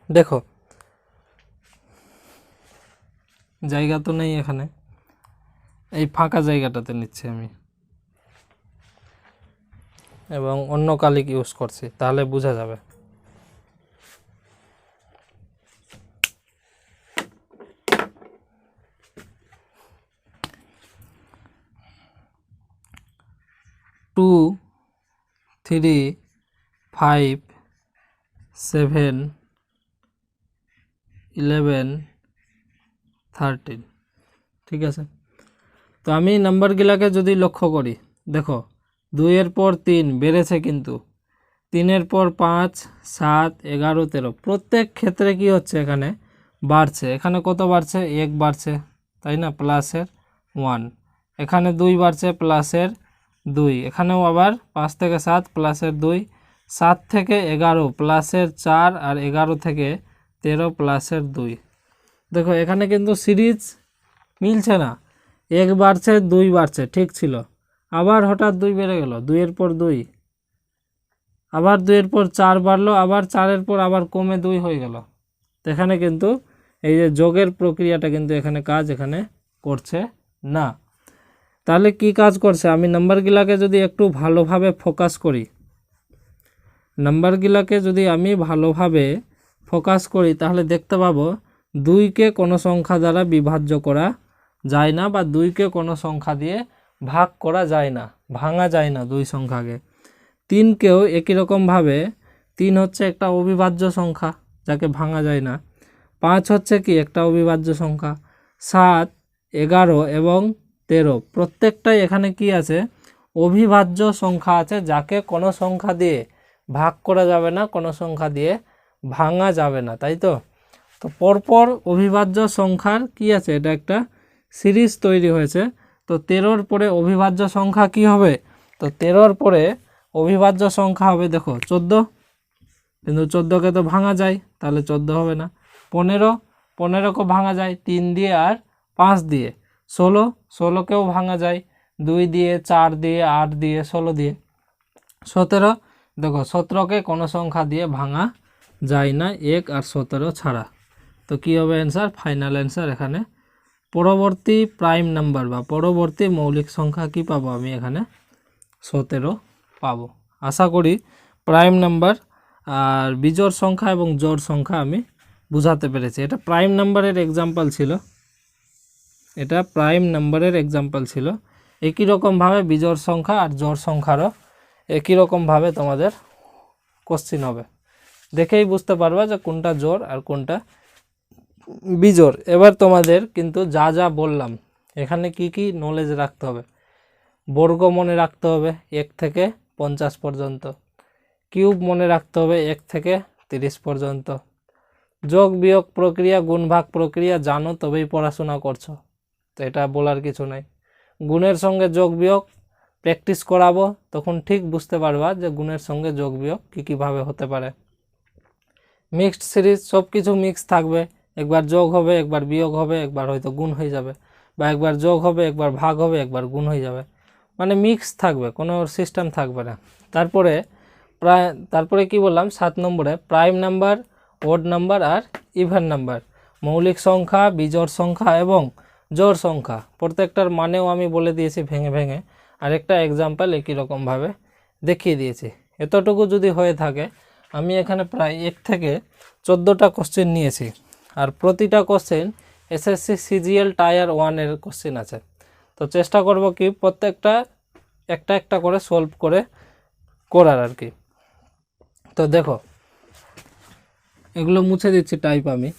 দেখো, জায়গা তো নেই এখানে, এই ফাঁকা জায়গাটাতে নিচ্ছি আমি এবং অন্য কালিক ইউজ করছি, তাহলে বোঝা যাবে। টু, 3, 5, 7, 11, 13, ঠিক আছে? তো আমি নাম্বারগুলাকে যদি লক্ষ্য করি, দেখো 2-এর পর 3 বেড়েছে, কিন্তু 3-এর পর 5, 7, 11, 13 প্রত্যেক ক্ষেত্রে কি হচ্ছে, এখানে বাড়ছে। এখানে কত বাড়ছে, 1 বাড়ছে, তাই না, প্লাসের 1। এখানে 2 বাড়ছে, প্লাসের 2। এখানেও আবার 5 থেকে 7 প্লাসের 2, 7 থেকে 11 প্লাসের 4, আর 11 থেকে 13 প্লাসের 2। দেখো এখানে কিন্তু সিরিজ মিলছে না, 1 বাড়ছে, 2 বাড়ছে, ঠিক ছিল, আবার হঠাৎ 2 বেড়ে গেল, 2-এর পর 2, আবার 2-এর পর 4 বাড়লো, আবার 4-এর পর আবার কমে 2 হয়ে গেল। তো এখানে কিন্তু এই যে যোগের প্রক্রিয়াটা কিন্তু এখানে কাজ এখানে করছে না। তাহলে কি কাজ করছে, আমি নাম্বারগুলাকে যদি একটু ভালোভাবে ফোকাস করি, নাম্বারগুলাকে যদি আমি ভালোভাবে ফোকাস করি তাহলে দেখতে পাবো 2কে কোনো সংখ্যা দ্বারা বিভাজ্য করা যায় না, বা 2কে কোনো সংখ্যা দিয়ে ভাগ করা যায় না, ভাঙা যায় না 2 সংখ্যাকে। 3কেও একই রকমভাবে, 3 হচ্ছে একটা অবিভাজ্য সংখ্যা যাকে ভাঙা যায় না। 5 হচ্ছে কি একটা অবিভাজ্য সংখ্যা। 7, 11 এবং 13 প্রত্যেকটাই এখানে কি আছে, অবিভাজ্য সংখ্যা আছে, যাকে কোনো সংখ্যা দিয়ে ভাগ করা যাবে না, কোনো সংখ্যা দিয়ে ভাঙা যাবে না, তাই তো। তো পরপর অবিভাজ্য সংখ্যার কি আছে, এটা একটা সিরিজ তৈরি হয়েছে। তো 13-র পরে অবিভাজ্য সংখ্যা কি হবে, তো 13-র পরে অবিভাজ্য সংখ্যা হবে দেখো 14, কিন্তু 14কে তো ভাঙা যায়, তাহলে 14 হবে না। 15, 15কে ভাঙা যায় 3 দিয়ে আর 5 দিয়ে। 16, 16কেও ভাঙা যায় 2 দিয়ে, 4 দিয়ে, 8 দিয়ে, 16 দিয়ে। 17, দেখো 17কে কোনো সংখ্যা দিয়ে ভাঙা যায় না, 1 আর 17 ছাড়া। তো কি হবে অ্যান্সার, ফাইনাল অ্যান্সার এখানে পরবর্তী প্রাইম নাম্বার বা পরবর্তী মৌলিক সংখ্যা কি পাবো, আমি এখানে 17 পাবো। আশা করি প্রাইম নাম্বার আর বিজোড় সংখ্যা এবং জোড় সংখ্যা আমি বুঝাতে পেরেছি। এটা প্রাইম নাম্বারের এক্সাম্পল ছিল, এটা প্রাইম নাম্বারের এক্সাম্পল ছিল। একই রকমভাবে বিজোড় সংখ্যা আর জোড় সংখ্যারও একই রকমভাবে তোমাদের কোশ্চিন হবে, দেখেই বুঝতে পারবা যে কোনটা জোড় আর কোনটা বিজোড়। এবার তোমাদের কিন্তু যা যা বললাম এখানে কি কি নলেজ রাখতে হবে, বর্গ মনে রাখতে হবে 1 থেকে 50 পর্যন্ত, কিউব মনে রাখতে হবে 1 থেকে 30 পর্যন্ত, যোগ বিয়োগ প্রক্রিয়া, গুণ ভাগ প্রক্রিয়া জানো তবেই পড়াশোনা করছো, তো এটা বলার কিছু নাই। গুণের সঙ্গে যোগ বিয়োগ প্র্যাকটিস করাবো, তখন ঠিক বুঝতে পারবা যে গুণের সঙ্গে যোগ বিয়োগ কীভাবে হতে পারে। মিক্সড সিরিজ, সব কিছু মিক্স থাকবে, একবার যোগ হবে, একবার বিয়োগ হবে, একবার হয়তো গুণ হয়ে যাবে, বা একবার যোগ হবে, একবার ভাগ হবে, একবার গুণ হয়ে যাবে, মানে মিক্স থাকবে, কোনো সিস্টেম থাকবে না। তারপরে কি বললাম 7 নম্বরে প্রাইম নাম্বার, ওড নাম্বার আর ইভেন নাম্বার, মৌলিক সংখ্যা, বিজোড় সংখ্যা এবং জোড় সংখ্যা, প্রত্যেকটার মানেও আমি বলে দিয়েছি ভেঙে ভেঙে, আর একটা এক্সাম্পল একই রকমভাবে দেখিয়ে দিয়েছি। এতটুকু যদি হয়ে থাকে, আমি এখানে প্রায় 1 থেকে 14টা কোশ্চেন নিয়েছি, আর প্রতিটা কোশ্চেন এসএসসি সিজিএল টায়ার 1-এর কোশ্চেন আছে। তো চেষ্টা করব কি প্রত্যেকটা একটা একটা করে সলভ করে করার আর কি। তো দেখো এগুলো মুছে দিচ্ছি টাইপ আমি।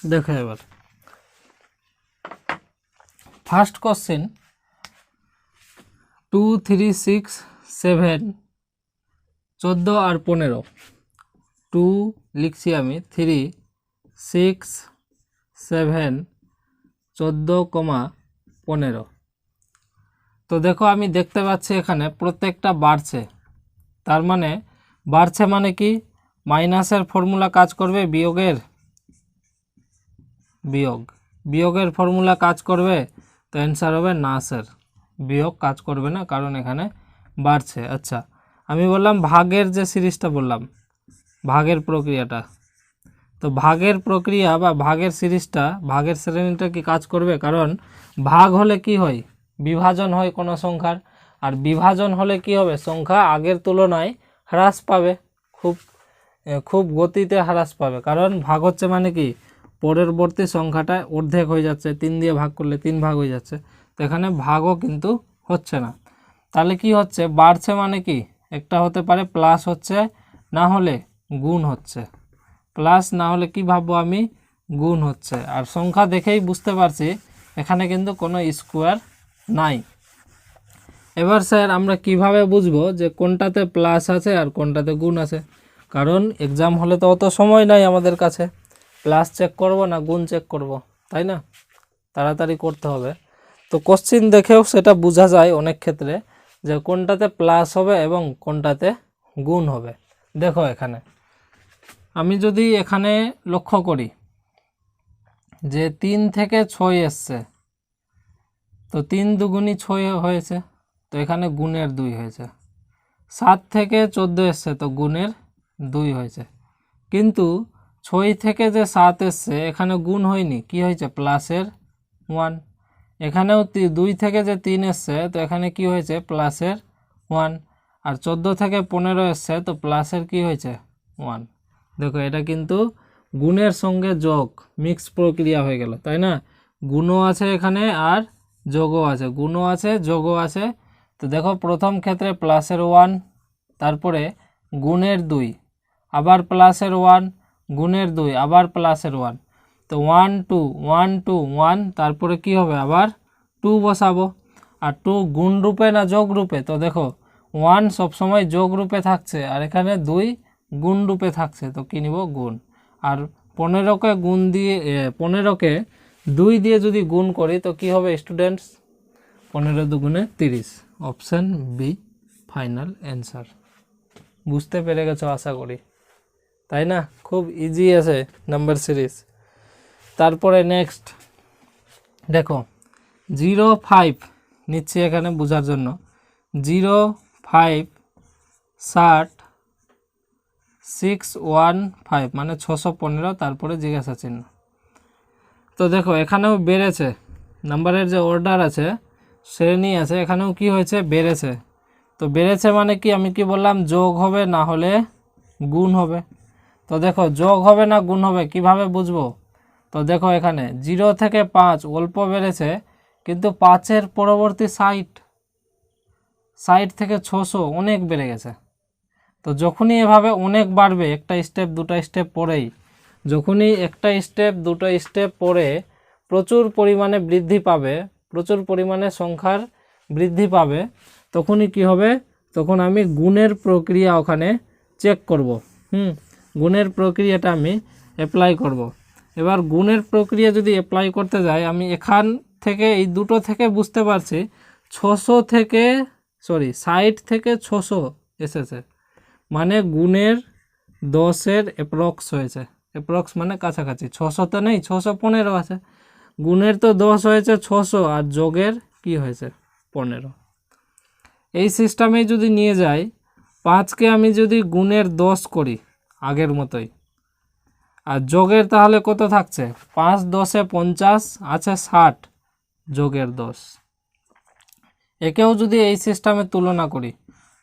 দেখো এবার ফার্স্ট কোশ্চেন 2, 3, 6, 7, 14 আর 15। 2 লিখছি আমি, 3, 6, 7, 14, 15। তো দেখো আমি দেখতে পাচ্ছি এখানে প্রত্যেকটা বাড়ছে, তার মানে বাড়ছে মানে কি, মাইনাসের ফর্মুলা কাজ করবে, বিয়োগের ফর্মুলা কাজ করবে, তো অ্যান্সার হবে না স্যার, বিয়োগ কাজ করবে না, কারণ এখানে বাড়ছে। আচ্ছা আমি বললাম ভাগের যে সিরিজটা বললাম, ভাগের প্রক্রিয়াটা, তো ভাগের প্রক্রিয়া বা ভাগের সিরিজটা, ভাগের শ্রেণীটা কি কাজ করবে, কারণ ভাগ হলে কি হয়, বিভাজন হয় কোনো সংখ্যার, আর বিভাজন হলে কি হবে, সংখ্যা আগের তুলনায় হ্রাস পাবে, খুব গতিতে হ্রাস পাবে, কারণ ভাগ হচ্ছে মানে কি পরবর্তী সংখ্যাটা অর্ধেক হয়ে যাচ্ছে, 3 দিয়ে ভাগ করলে 3 ভাগ হয়ে যাচ্ছে, তো এখানে ভাগও কিন্তু হচ্ছে না। তাহলে কি হচ্ছে, বাড়ছে মানে কি, একটা হতে পারে প্লাস হচ্ছে, না হলে গুণ হচ্ছে। প্লাস না হলে কি ভাববো আমি, গুণ হচ্ছে। আর সংখ্যা দেখেই বুঝতে পারছি এখানে কিন্তু কোনো স্কোয়ার নাই। এবার স্যার আমরা কিভাবে বুঝবো যে কোনটাতে প্লাস আছে আর কোনটাতে গুণ আছে? কারণ এক্সাম হলে তো অত সময় নাই আমাদের কাছে, প্লাস চেক করব না গুণ চেক করব, তাই না? তাড়াতাড়ি করতে হবে। তো কোশ্চিন দেখেও সেটা বোঝা যায় অনেক ক্ষেত্রে যে কোনটাতে প্লাস হবে এবং কোনটাতে গুণ হবে। দেখো এখানে আমি যদি এখানে লক্ষ্য করি যে 3 থেকে 6 এসছে, তো 3 দুগুণী 6 হয়েছে, তো এখানে গুণের 2 হয়েছে। 7 থেকে 14 এসছে, তো গুণের 2 হয়েছে। কিন্তু 6 থেকে যে 7 এসছে এখানে গুণ হয়নি, কি হয়েছে, প্লাসের 1। এখানেও 2 থেকে যে 3 এসছে, তো এখানে কি হয়েছে, প্লাসের 1। আর 14 থেকে 15 এসছে, তো প্লাসের কি হয়েছে, 1। দেখো এটা কিন্তু গুণের সঙ্গে যোগ মিক্স প্রক্রিয়া হয়ে গেল, তাই না? গুণও আছে এখানে আর যোগও আছে, গুণও আছে যোগও আছে। তো দেখো প্রথম ক্ষেত্রে প্লাসের 1, তারপরে গুণের 2, আবার প্লাসের 1, গুণের 2, আবার প্লাসের 1। তো 1 2 1 2 1, তারপরে কি হবে, আবার 2 বসাবো। আর 2 গুণ রূপে না যোগ রূপে? তো দেখো 1 সবসময় যোগ রূপে থাকছে আর এখানে 2 গুণ রূপে থাকছে, তো কি নিব, গুণ। আর 15কে গুণ দিয়ে 15কে 2 দিয়ে যদি গুণ করি তো কি হবে স্টুডেন্টস, 15 দুগুণে 30। Option B final answer. বুঝতে পেরে গেছো আশা করি, তাই না? খুব ইজি আছে নাম্বার সিরিজ। তারপরে নেক্সট দেখো 0 5 নিচ্ছি এখানে বোঝার জন্য। 0 5 60 6 1 5 মানে 615, তারপরে জিজ্ঞাসা চিহ্ন। তো দেখো এখানেও বেড়েছে, নাম্বারের যে অর্ডার আছে শ্রেণী আছে, এখানেও কি হয়েছে, বেড়েছে। তো বেড়েছে মানে কি, আমি কি বললাম, যোগ হবে না হলে গুণ হবে। তো দেখো যোগ হবে না গুণ হবে কিভাবে বুঝবো? তো দেখো এখানে 0 থেকে 5 অল্প বেড়েছে, কিন্তু 5-এর পরবর্তী 60 থেকে 600 অনেক বেড়ে গেছে। তো যখনই এভাবে অনেক বাড়বে, একটা স্টেপ দুটো স্টেপ পরেই, যখনই একটা স্টেপ দুটো স্টেপ পরে প্রচুর পরিমাণে বৃদ্ধি পাবে, প্রচুর পরিমাণে সংখ্যার বৃদ্ধি পাবে, তখনই কি হবে, তখন আমি গুণের প্রক্রিয়া ওখানে চেক করব। গুণের প্রক্রিয়াটা আমি অ্যাপ্লাই করব। এবার গুণের প্রক্রিয়া যদি অ্যাপ্লাই করতে যাই, আমি এখান থেকে এই দুটো থেকে বুঝতে পারছি 60 থেকে 600 এসেছে, মানে গুণের 10-এর অ্যাপ্রক্স হয়েছে। অ্যাপ্রক্স মানে কাছাকাছি, 600 তো নেই, 615 আছে। গুণের তো 10 হয়েছে 600, আর যোগের কি হয়েছে 15। এই সিস্টেমে যদি নিয়ে যাই, 5কে আমি যদি গুণের 10 করি আগের মতোই, আর যোগের তাহলে কত থাকছে, 5 10-এ 50 আছে 60, যোগের 10। একেও যদি এই সিস্টেমে তুলনা করি,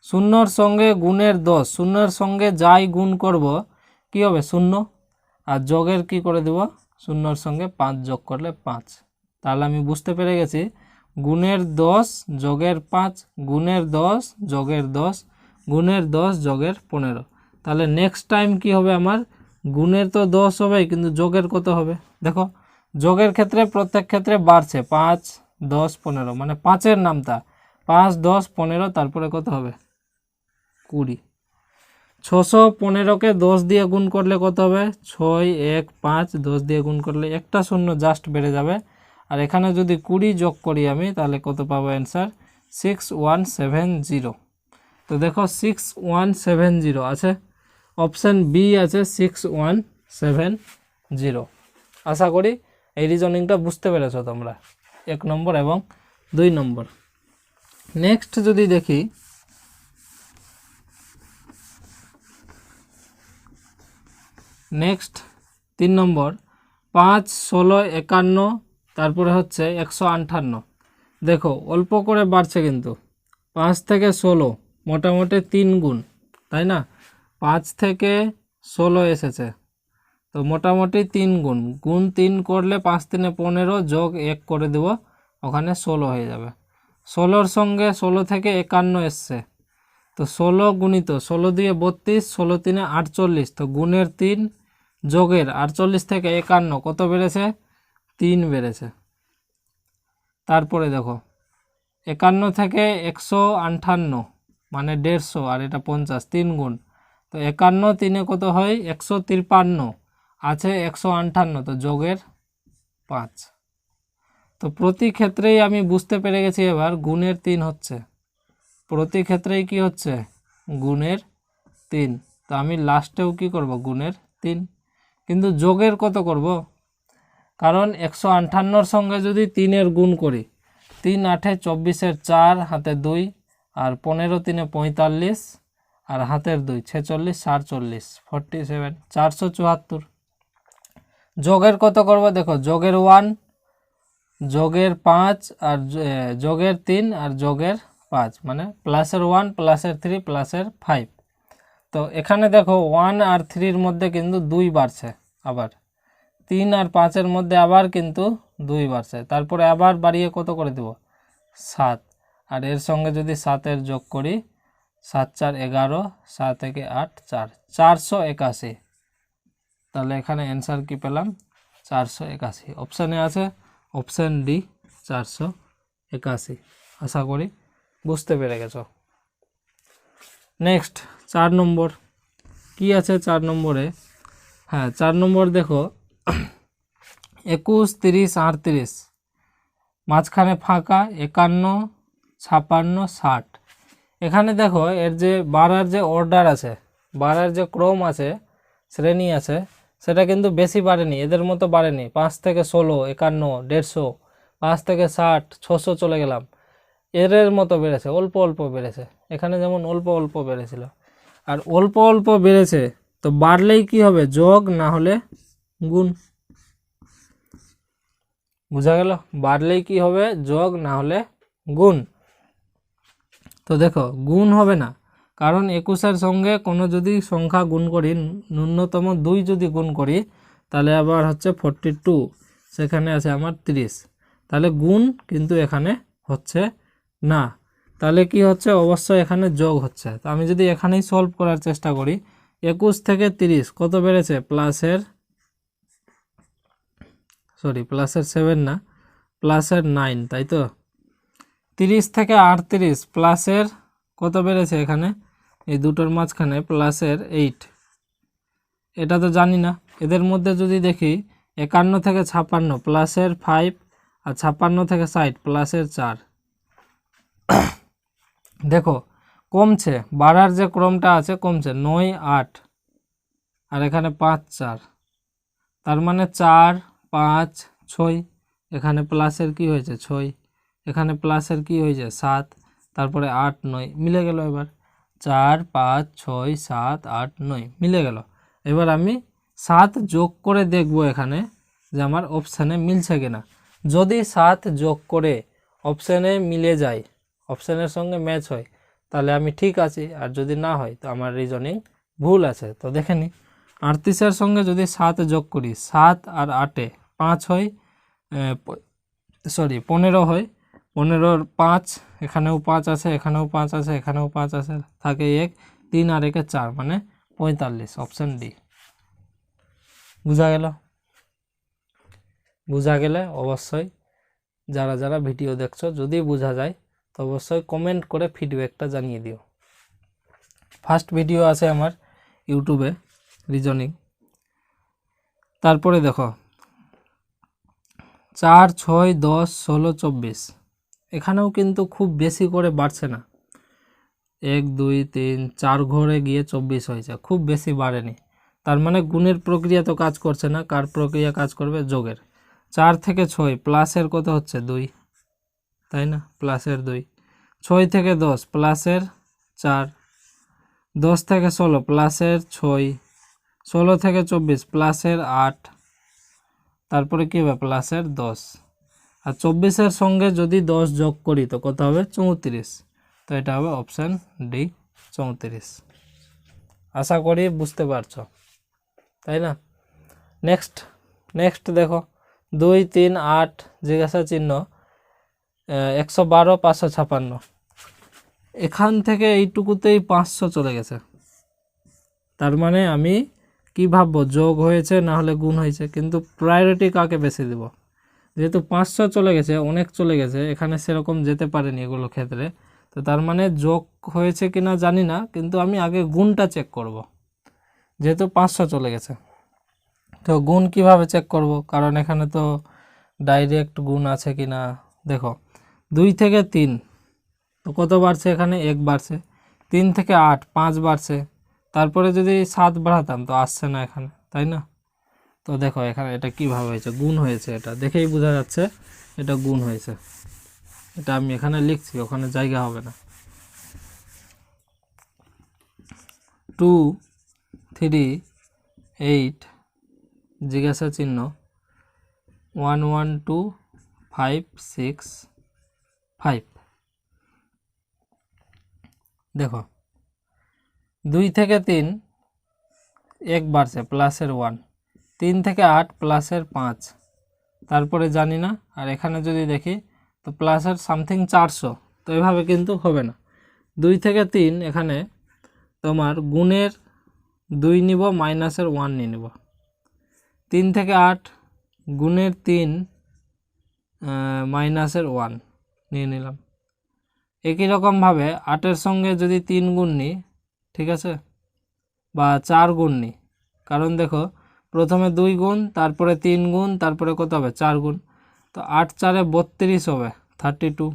শূন্যর সঙ্গে গুণের 10, শূন্যর সঙ্গে যাই গুণ করব কি হবে, 0। আর যোগের কি করে দেব, শূন্যর সঙ্গে 5 যোগ করলে 5। তাহলে আমি বুঝতে পেরে গেছি গুণের 10 যোগের 5, গুণের 10 যোগের 10, গুণের 10 যোগের 15। তাহলে নেক্সট টাইম কি হবে আমার, গুণের তো 10 হবে কিন্তু যোগের কত হবে? দেখো যোগের ক্ষেত্রে প্রত্যেক ক্ষেত্রে বাড়ছে, 5 10 15, মানে 5-এর নামতা 5 10 15, তারপরে কত হবে 20। 615কে 10 দিয়ে গুণ করলে কত হবে, 6 1 5, 10 দিয়ে গুণ করলে একটা শূন্য জাস্ট বেড়ে যাবে। আর এখানে যদি 20 যোগ করি আমি, তাহলে কত পাবো অ্যান্সার, 6170। তো দেখো 6170 আছে, অপশান বি আছে 6170। আশা করি এই রিজনিংটা বুঝতে পেরেছো তোমরা, 1 নম্বর এবং 2 নম্বর। নেক্সট যদি দেখি, নেক্সট 3 নম্বর, 5 16 51, তারপরে হচ্ছে 158। দেখো অল্প করে বাড়ছে কিন্তু, 5 থেকে 16 মোটামুটি 3 গুণ, তাই না? 5 থেকে 16 এসেছে, তো মোটামুটি 3 গুণ, গুণ 3 করলে 5 3 15 যোগ 1 করে দেব, ওখানে 16 হয়ে যাবে। 16-র সঙ্গে 16 থেকে 51 এসছে, তো 16 গুণিত 16 দিয়ে 32, 16 3 48, তো গুণের 3 যোগের 48 থেকে 51 কত বেড়েছে? 3 বেড়েছে। তারপরে দেখো 51 থেকে 158 মানে 150, আর এটা 50, 3 গুণ, তো 51 3 কত হয়? 153, আছে 158, তো যোগের 5। তো প্রতি ক্ষেত্রেই আমি বুঝতে পেরে গেছি এবার গুণের 3 হচ্ছে, প্রতি ক্ষেত্রেই কি হচ্ছে? গুণের 3। তো আমি লাস্টেও কি করব? গুণের 3। কিন্তু যোগের কত করব? কারণ 158-র সঙ্গে যদি 3-এর গুণ করি, 3 8 24-এর 4 হাতে 2, আর 15 3 45, আর হাতের 2 46 47 47 474। যোগের কত করব? দেখো যোগের 1, যোগের 5, আর যোগের 3, আর যোগের 5, মানে প্লাসের 1 প্লাসের 3 প্লাসের 5। তো এখানে দেখো 1 আর 3-র মধ্যে কিন্তু 2 বাড়ছে, আবার 3 আর 5-এর মধ্যে আবার কিন্তু 2 বাড়ছে, তারপরে আবার বাড়িয়ে কত করে দেব? 7, আর এর সঙ্গে যদি 7-এর যোগ করি 7 4 11, 7 1 8 4, 481। তাহলে এখানে অ্যান্সার কি পেলাম? 481। অপশানে আছে অপশান ডি 481। আশা করি বুঝতে পেরে গেছো। নেক্সট 4 নম্বর কি আছে? 4 নম্বরে, হ্যাঁ 4 নম্বর দেখো 21 30 38, মাঝখানে ফাঁকা 51 56 60। এখানে দেখো এর যে বাড়ার যে অর্ডার আছে, বাড়ার যে ক্রম আছে, শ্রেণী আছে, সেটা কিন্তু বেশি বাড়েনি, এদের মতো বাড়েনি। 5 থেকে 16 51 150, 5 থেকে 60 600 চলে গেলাম, এর মতো বেড়েছে, অল্প অল্প বেড়েছে। এখানে যেমন অল্প অল্প বেড়েছিল, আর অল্প অল্প বেড়েছে, তো বাড়লেই কি হবে? যোগ, না হলে গুণ। বুঝা গেল? বাড়লেই কি হবে? যোগ, না হলে গুণ। তো দেখো গুণ হবে না, কারণ 21-এর সঙ্গে কোনো যদি সংখ্যা গুণ করি, ন্যূনতম 2 যদি গুণ করি, তাহলে আবার হচ্ছে 42, সেখানে আছে আমার 30, তাহলে গুণ কিন্তু এখানে হচ্ছে না। তাহলে কি হচ্ছে? অবশ্যই এখানে যোগ হচ্ছে। তো আমি যদি এখানেই সলভ করার চেষ্টা করি, 21 থেকে 30 কত বেড়েছে? প্লাসের 7 না, প্লাসের 9, তাই তো। 30 থেকে 38 প্লাসের কত বেড়েছে? এখানে এই দুটোর মাঝখানে প্লাসের 8, এটা তো জানি না। এদের মধ্যে যদি দেখি 51 থেকে 56 প্লাসের 5, আর 56 থেকে 60 প্লাসের 4। দেখো কমছে, বাড়ার যে ক্রমটা আছে কমছে, 9 8, আর এখানে 5 4, তার মানে 4 5 6, এখানে প্লাসের কি হয়েছে? 6, এখানে প্লাসের কি হয়েছে? 7, তারপরে 8 9 মিলে গেল। এবার 4 5 6 7 8 9 মিলে গেল। এবার আমি 7 যোগ করে দেখব এখানে যে আমার অপশানে মিলছে কিনা। যদি 7 যোগ করে অপশানে মিলে যায়, অপশানের সঙ্গে ম্যাচ হয়, তাহলে আমি ঠিক আছি, আর যদি না হয় তো আমার রিজনিং ভুল আছে। তো দেখে নিই, 38-এর সঙ্গে যদি 7 যোগ করি, 7 আর 8-এ 5 হয়, 15 হয়, 15-র 5, এখানেও 5 আছে, এখানেও 5 আছে, এখানেও 5 আছে, থাকে 1 3 আর 1 4, মানে 45, অপশান ডি। বুঝা গেল? বুঝা গেলে অবশ্যই যারা যারা ভিডিও দেখছো, যদি বোঝা যায় তো অবশ্যই কমেন্ট করে ফিডব্যাকটা জানিয়ে দিও। ফার্স্ট ভিডিও আছে আমার ইউটিউবে রিজনিং। তারপরে দেখো 4 6 10 16 24, এখানেও কিন্তু খুব বেশি করে বাড়ছে না, 1 2 3 4 ঘরে গিয়ে 24 হয়েছে, খুব বেশি বাড়েনি। তার মানে গুণের প্রক্রিয়া তো কাজ করছে না, কার প্রক্রিয়া কাজ করবে? যোগের। 4 থেকে 6 প্লাসের কত হচ্ছে? 2, তাই না? প্লাসের 2। 6 থেকে 10 প্লাসের 4, 10 থেকে 16 প্লাসের 6, 16 থেকে 24 প্লাসের 8, তারপরে কি হবে? প্লাসের 10, আর 24-এর সঙ্গে যদি 10 যোগ করি তো কত হবে? 34, তো এটা হবে অপশান ডি 34। আশা করি বুঝতে পারছো, তাই না? নেক্সট দেখো 2 3 8 জিজ্ঞাসা চিহ্ন, 112 556, এখান থেকে এইটুকুতেই 500 চলে গেছে। তার মানে আমি কি ভাববো, যোগ হয়েছে না হলে গুণ হয়েছে, কিন্তু প্রায়োরিটি কাকে বেশি দেব? যেহেতু 500 চলে গেছে, অনেক চলে গেছে, এখানে সেরকম যেতে পারেনি এগুলো ক্ষেত্রে, তো তার মানে যোগ হয়েছে কিনা জানি না, কিন্তু আমি আগে গুণটা চেক করব। যেহেতু 500 চলে গেছে, তো গুণ কিভাবে চেক করব? কারণ এখানে তো ডাইরেক্ট গুণ আছে কিনা। দেখো 2 থেকে 3, তো কত বাড়ছে? এখানে 1 বাড়ছে। 3 থেকে 8, 5 বাড়ছে। তারপরে যদি 7 বাড়াতাম তো আসছে না এখানে, তাই না? তো দেখো এখানে এটা কিভাবে হয়েছে, গুণ হয়েছে, এটা দেখেই বোঝা যাচ্ছে এটা গুণ হয়েছে। এটা আমি এখানে লিখছি, ওখানে জায়গা হবে না। 2, 3, 8 জিজ্ঞাসা চিহ্ন 1, 1, 2, 5, 6, 5। দেখো 2 থেকে 3 1 বাড়ছে, প্লাসের 1। 3 থেকে 8 প্লাসের 5, তারপরে জানি না। আর এখানে যদি দেখি তো প্লাসের সামথিং 400, তো এভাবে কিন্তু হবে না। 2 থেকে 3 এখানে তোমার গুণের 2 নিব, মাইনাসের 1 নিয়ে নিব। 3 থেকে 8 গুণের 3 মাইনাসের 1 নিয়ে নিলাম। একই রকমভাবে 8-এর সঙ্গে যদি 3 গুণ নিই, ঠিক আছে, বা 4 গুণ নিই, কারণ দেখো প্রথমে 2 গুণ, তারপরে 3 গুণ, তারপরে কত হবে? 4 গুণ। তো 8 4-এ 32 হবে, 32।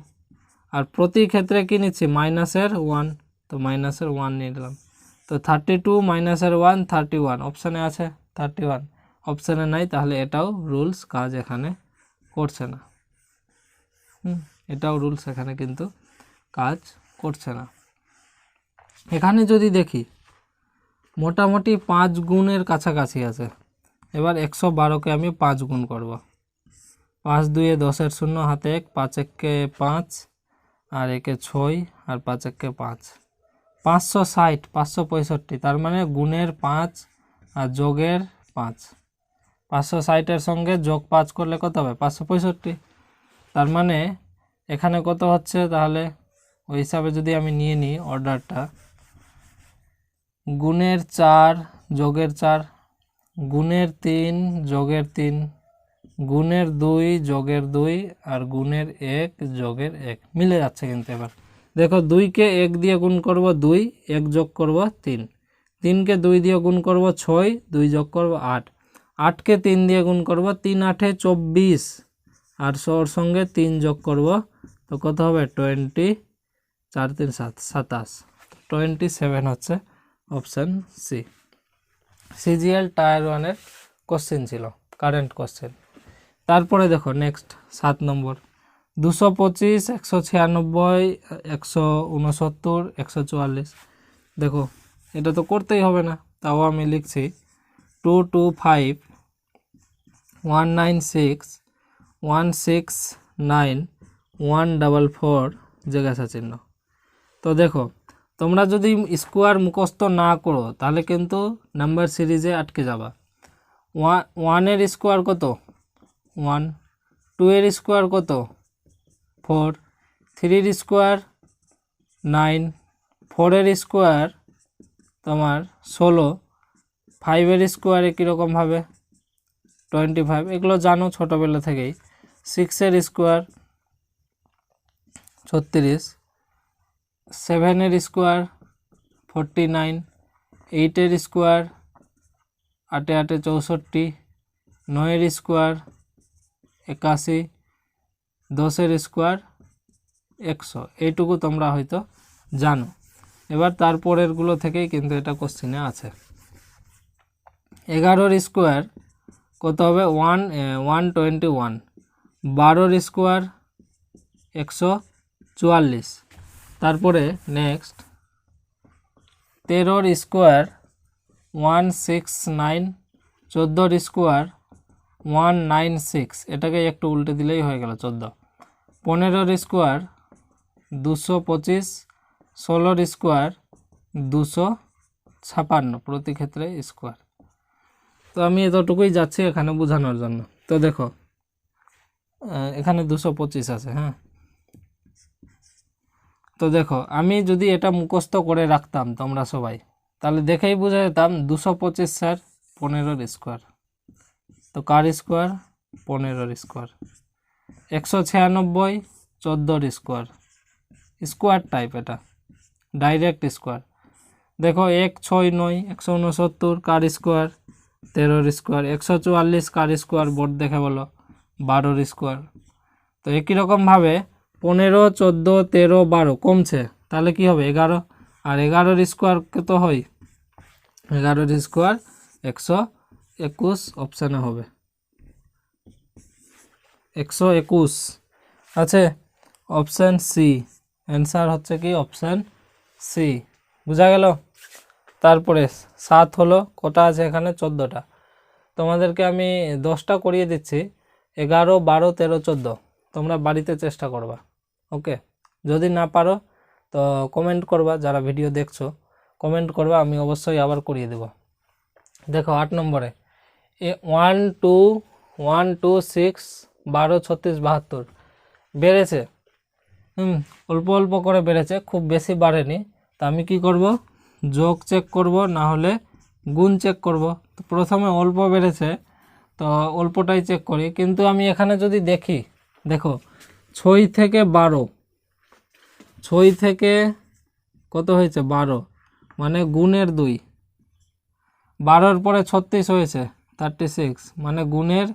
আর প্রতি ক্ষেত্রে কি নিচ্ছি? মাইনাসের 1, তো মাইনাসের 1 নিয়ে নিলাম। তো 32 মাইনাসের 1 31, অপশানে আছে 31, অপশানে নাই, তাহলে এটাও রুলস কাজ এখানে করছে না। এটাও রুলস এখানে কিন্তু কাজ করছে না। এখানে যদি দেখি মোটামুটি 5 গুণের কাছাকাছি আছে। এবার 112কে আমি 5 গুণ করব। 5 2-এ 10-এর 0, হাতে 1, 5 1-কে 5, আর 1-এ 6, আর 5 1-কে 5, 560, 565। তার মানে গুণের 5 আর যোগের 5। 560-এর সঙ্গে যোগ 5 করলে কত হবে? 565। তার মানে এখানে কত হচ্ছে? তাহলে ওই হিসাবে যদি আমি নিয়ে নিই অর্ডারটা, গুণের 4 যোগের 4, গুণের 3 যোগের 3, গুণের 2 যোগের 2, আর গুণের 1 যোগের 1 মিলে যাচ্ছে। কিন্তু এবার দেখো 2-কে 1 দিয়ে গুণ করব 2, 1 যোগ করব 3, 3-কে 2 দিয়ে গুণ করব 6, 2 যোগ করব 8, 8-কে 3 দিয়ে গুণ করব 3 8-এ 24, আর ওর সঙ্গে 3 যোগ করব, তো কত হবে? 20, 4 3 7, 27, 27 হচ্ছে অপশান সি। সিজিএল টায়ার 1-এর কোশ্চেন ছিল, কারেন্ট কোশ্চেন। তারপরে দেখো নেক্সট 7 নম্বর, 225, 196, 169, 144। দেখো এটা তো করতেই হবে না, তাও আমি লিখছি 225, 196, 169, 144 জিজ্ঞাসা চিহ্ন। তো দেখো তোমরা যদি স্কোয়ার মুখস্থ না করো তাহলে কিন্তু নাম্বার সিরিজে আটকে যাবা। 1-এর স্কোয়ার কত? 1, 2-এর স্কোয়ার কত? 4, 3-এর স্কোয়ার 9, 4-এর স্কোয়ার তোমার 16, 5-এর স্কোয়ারে কীরকমভাবে 25, এগুলো জানো ছোটোবেলা থেকেই। 6-এর স্কোয়ার 36, 7-এর স্কোয়ার 49, 8-এর স্কোয়ার 8 8 64, 9-এর স্কোয়ার 81, 10-এর স্কোয়ার 100। এইটুকু তোমরা হয়তো জানো। এবার তারপরেরগুলো থেকেই কিন্তু এটা কোশ্চেনে আছে। 11-এর স্কোয়ার কত হবে? 121, 12-এর স্কোয়ার 144। তারপরে নেক্সট 13-এর স্কোয়ার 169, 14-এর স্কোয়ার 196, এটাকে একটু উল্টে দিলেই হয়ে গেল 14। 15-এর স্কোয়ার 225, 16-এর স্কোয়ার 256, প্রতি ক্ষেত্রে স্কোয়ার। তো আমি এতটুকুই যাচ্ছি এখানে বোঝানোর জন্য। তো দেখো এখানে 225 আছে, হ্যাঁ, তো দেখো আমি যদি এটা মুখস্থ করে রাখতাম তোমরা সবাই, তাহলে দেখেই বুঝে যেতাম 225 স্যার 15 স্কোয়ার, তো কার square 15 square, 196 14 square, square type এটা ডাইরেক্ট স্কোয়ার। দেখো 169 169 কার স্কোয়ার 13 স্কোয়ার, 144 কার স্কোয়ার বোর্ড দেখে বলো 12 স্কোয়ার। তো একই রকমভাবে 15 14 13 12 কমছে, তাহলে কি হবে 11, আর 11 স্কোয়ার কত হয় 11 স্কোয়ার 121, অপশানে হবে 121 আছে, অপশান সি অ্যান্সার হচ্ছে কি অপশান সি। বোঝা গেল? তারপরে 7 হলো, কটা আছে এখানে 14টা, তোমাদেরকে আমি 10টা করিয়ে দিচ্ছি, 11 12 13 14, তোমরা বাড়িতে চেষ্টা করবা। ওকে, যদি না পারো তো কমেন্ট করবা, যারা ভিডিও দেখছো কমেন্ট করবা, আমি অবশ্যই আবার করিয়ে দেব। দেখো 8 নম্বরে 1 2 1 2 6 12 36 72 বেড়েছে, অল্প অল্প করে বেড়েছে, খুব বেশি বাড়েনি। তা আমি কি করব, যোগ চেক করব, না হলে গুণ চেক করব। তো প্রথমে অল্প বেড়েছে, তো অল্পটাই চেক করি, কিন্তু আমি এখানে যদি দেখি, দেখো 6 থেকে 12, 6 থেকে কত হয়েছে 12, মানে গুণের 2, 12-র পরে 36 হয়েছে 36, মানে গুণের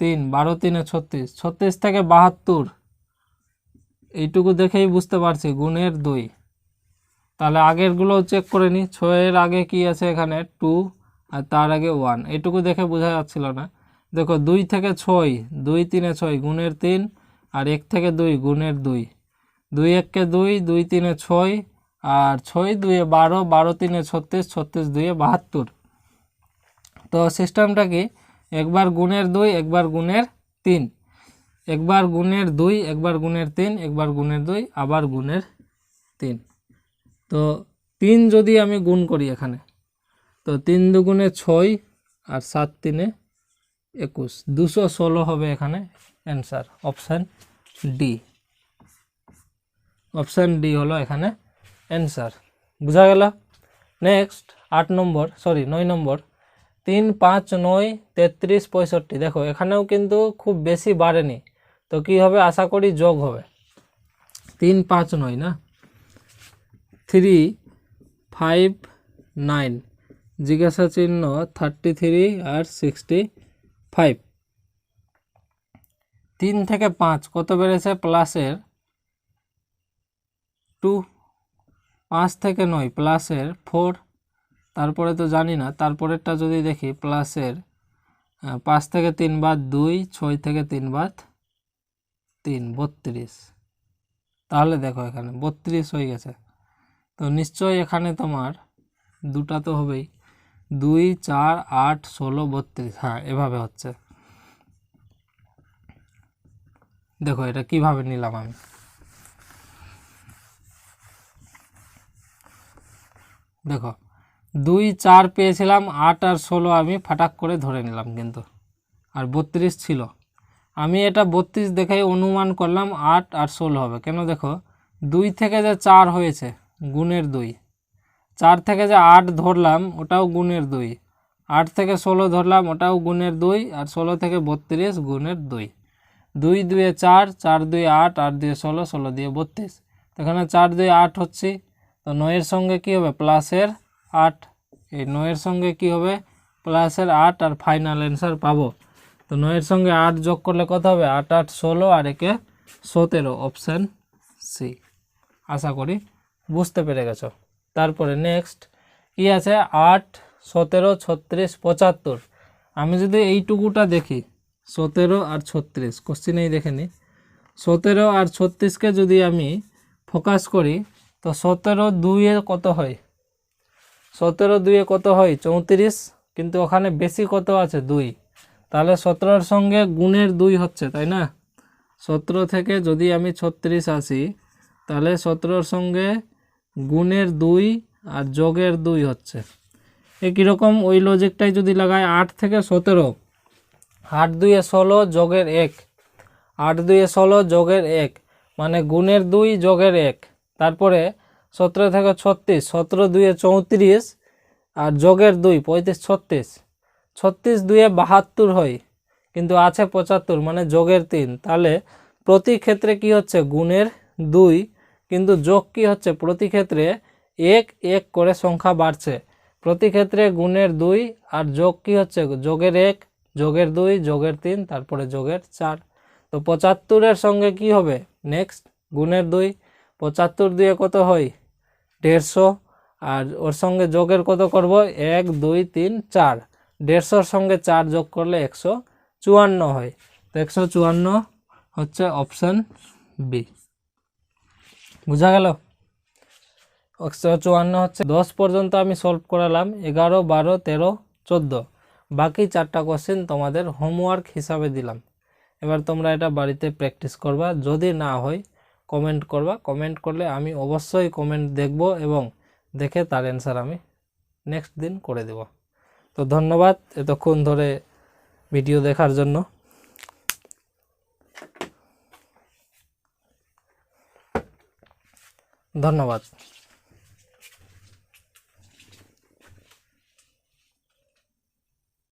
3, 12 3 36, 36 থেকে 72, এইটুকু দেখেই বুঝতে পারছি গুণের 2। তাহলে আগেরগুলো চেক করে নিই, 6-এর আগে কি আছে এখানে 2, আর তার আগে 1, এইটুকু দেখে বোঝা যাচ্ছিল না। দেখো 2 থেকে 6, 2 3 6 গুণের 3, আর 1 থেকে 2 গুণের 2, 2 1 কে 2, 2 3 6, আর 6 2 12, 12 3 36, 36 2 72। তো সিস্টেমটা কি, একবার গুণের 2 একবার গুণের 3, একবার গুণের 2 একবার গুণের 3, একবার গুণের 2 আবার গুণের 3। তো 3 যদি আমি গুণ করি এখানে, তো 3 দুগুণে 6, আর 7 3 21, 216 হবে এখানে answer, option D. Option D হলো এখানে অ্যান্সার। বুঝা গেল? নেক্সট 9 নম্বর 3 5 9 33 65, দেখো এখানেও কিন্তু খুব বেশি বাড়েনি, তো কি হবে, আশা করি যোগ হবে। 3 5 9 না, 3 5 9 জিজ্ঞাসা চিহ্ন 33 আর 65, 3 থেকে 5 কত বেড়েছে, প্লাসের 2, 5 থেকে 9 প্লাসের 4, তারপরে তো জানি না, তারপরেরটা যদি দেখি প্লাসের 5 থেকে 3 বাদ 2, 6 থেকে 3 বাদ 3, 32। তাহলে দেখো এখানে 32 হয়ে গেছে, তো নিশ্চয়ই এখানে তোমার দুটা তো হবেই, 2 4 8 16 32, হ্যাঁ এভাবে হচ্ছে। দেখো এটা কিভাবে নিলাম আমি, দেখো 2 4 পেয়েছিলাম, 8 আর 16 আমি ফাটাক করে ধরে নিলাম, কিন্তু আর 32 ছিল, আমি এটা 32 দেখেই অনুমান করলাম 8 আর 16 হবে। কেন, দেখো 2 থেকে যে 4 হয়েছে গুণের 2, 4 থেকে যে 8 ধরলাম ওটাও গুণের 2, 8 থেকে 16 ধরলাম ওটাও গুণের 2, আর 16 থেকে 32 গুণের 2, 2 2 4, 4 2 8, 8 2 16, 16 দিয়ে 32, এখানে 4 2 8 হচ্ছে, তো 9-এর সঙ্গে কি হবে, প্লাসের 8, এই 9-এর সঙ্গে কি হবে, প্লাসের 8, আর ফাইনাল অ্যান্সার পাবো। তো 9-এর সঙ্গে 8 যোগ করলে কত হবে, 8 8 16, আর একে 17, অপশান সি। আশা করি বুঝতে পেরে গেছো। তারপরে নেক্সট কি আছে, 8 17 36 75, আমি যদি এইটুকুটা দেখি 17 আর 36, কোশ্চিনেই দেখে নিই, 17 আর 36কে যদি আমি ফোকাস করি, তো 17 2-এ কত হয়, 17 2-এ কত হয় 34, কিন্তু ওখানে বেশি কত আছে 2, তাহলে 17-এর সঙ্গে গুণের 2 হচ্ছে, তাই না? 17 থেকে যদি আমি 36 আসি, তাহলে 17-এর সঙ্গে গুণের 2 আর যোগের 2 হচ্ছে। একই রকম ওই লজিকটাই যদি লাগাই, 8 থেকে 17, 8 2 16 যোগের 1, 8 2 16 যোগের 1, মানে গুণের 2 যোগের 1, তারপরে 17 থেকে 36, 17 2 34 আর যোগের 2 35 36, 36 2 72 হয় কিন্তু আছে 75 মানে যোগের 3, তাহলে প্রতি ক্ষেত্রে কি হচ্ছে গুণের 2 কিন্তু যোগ কি হচ্ছে প্রতি ক্ষেত্রে 1 1 করে সংখ্যা বাড়ছে, প্রতি ক্ষেত্রে গুণের 2 আর যোগ কি হচ্ছে যোগের 1 যোগের 2 যোগের 3 তারপরে যোগের 4। তো 75 এর সঙ্গে কি হবে নেক্সট গুণের 2, 75 দিয়ে কত হয় 150 আর ওর সঙ্গে যোগের কত করব 1 2 3 4, 150 সঙ্গে 4 যোগ করলে 154 হয়। তো 154 হচ্ছে অপশন বি। বুঝা গেল? 154 হচ্ছে। 10 পর্যন্ত আমি সলভ করালাম, 11 12 13 14, বাকি 4টা কোশ্চেন তোমাদের হোমওয়ার্ক হিসাবে দিলাম। এবার তোমরা এটা বাড়িতে প্র্যাকটিস করবা, যদি না হয় কমেন্ট করবা, কমেন্ট করলে আমি অবশ্যই কমেন্ট দেখব এবং দেখে তার অ্যান্সার আমি নেক্সট দিন করে দেব। তো ধন্যবাদ এতক্ষণ ধরে ভিডিও দেখার জন্য। ধন্যবাদ।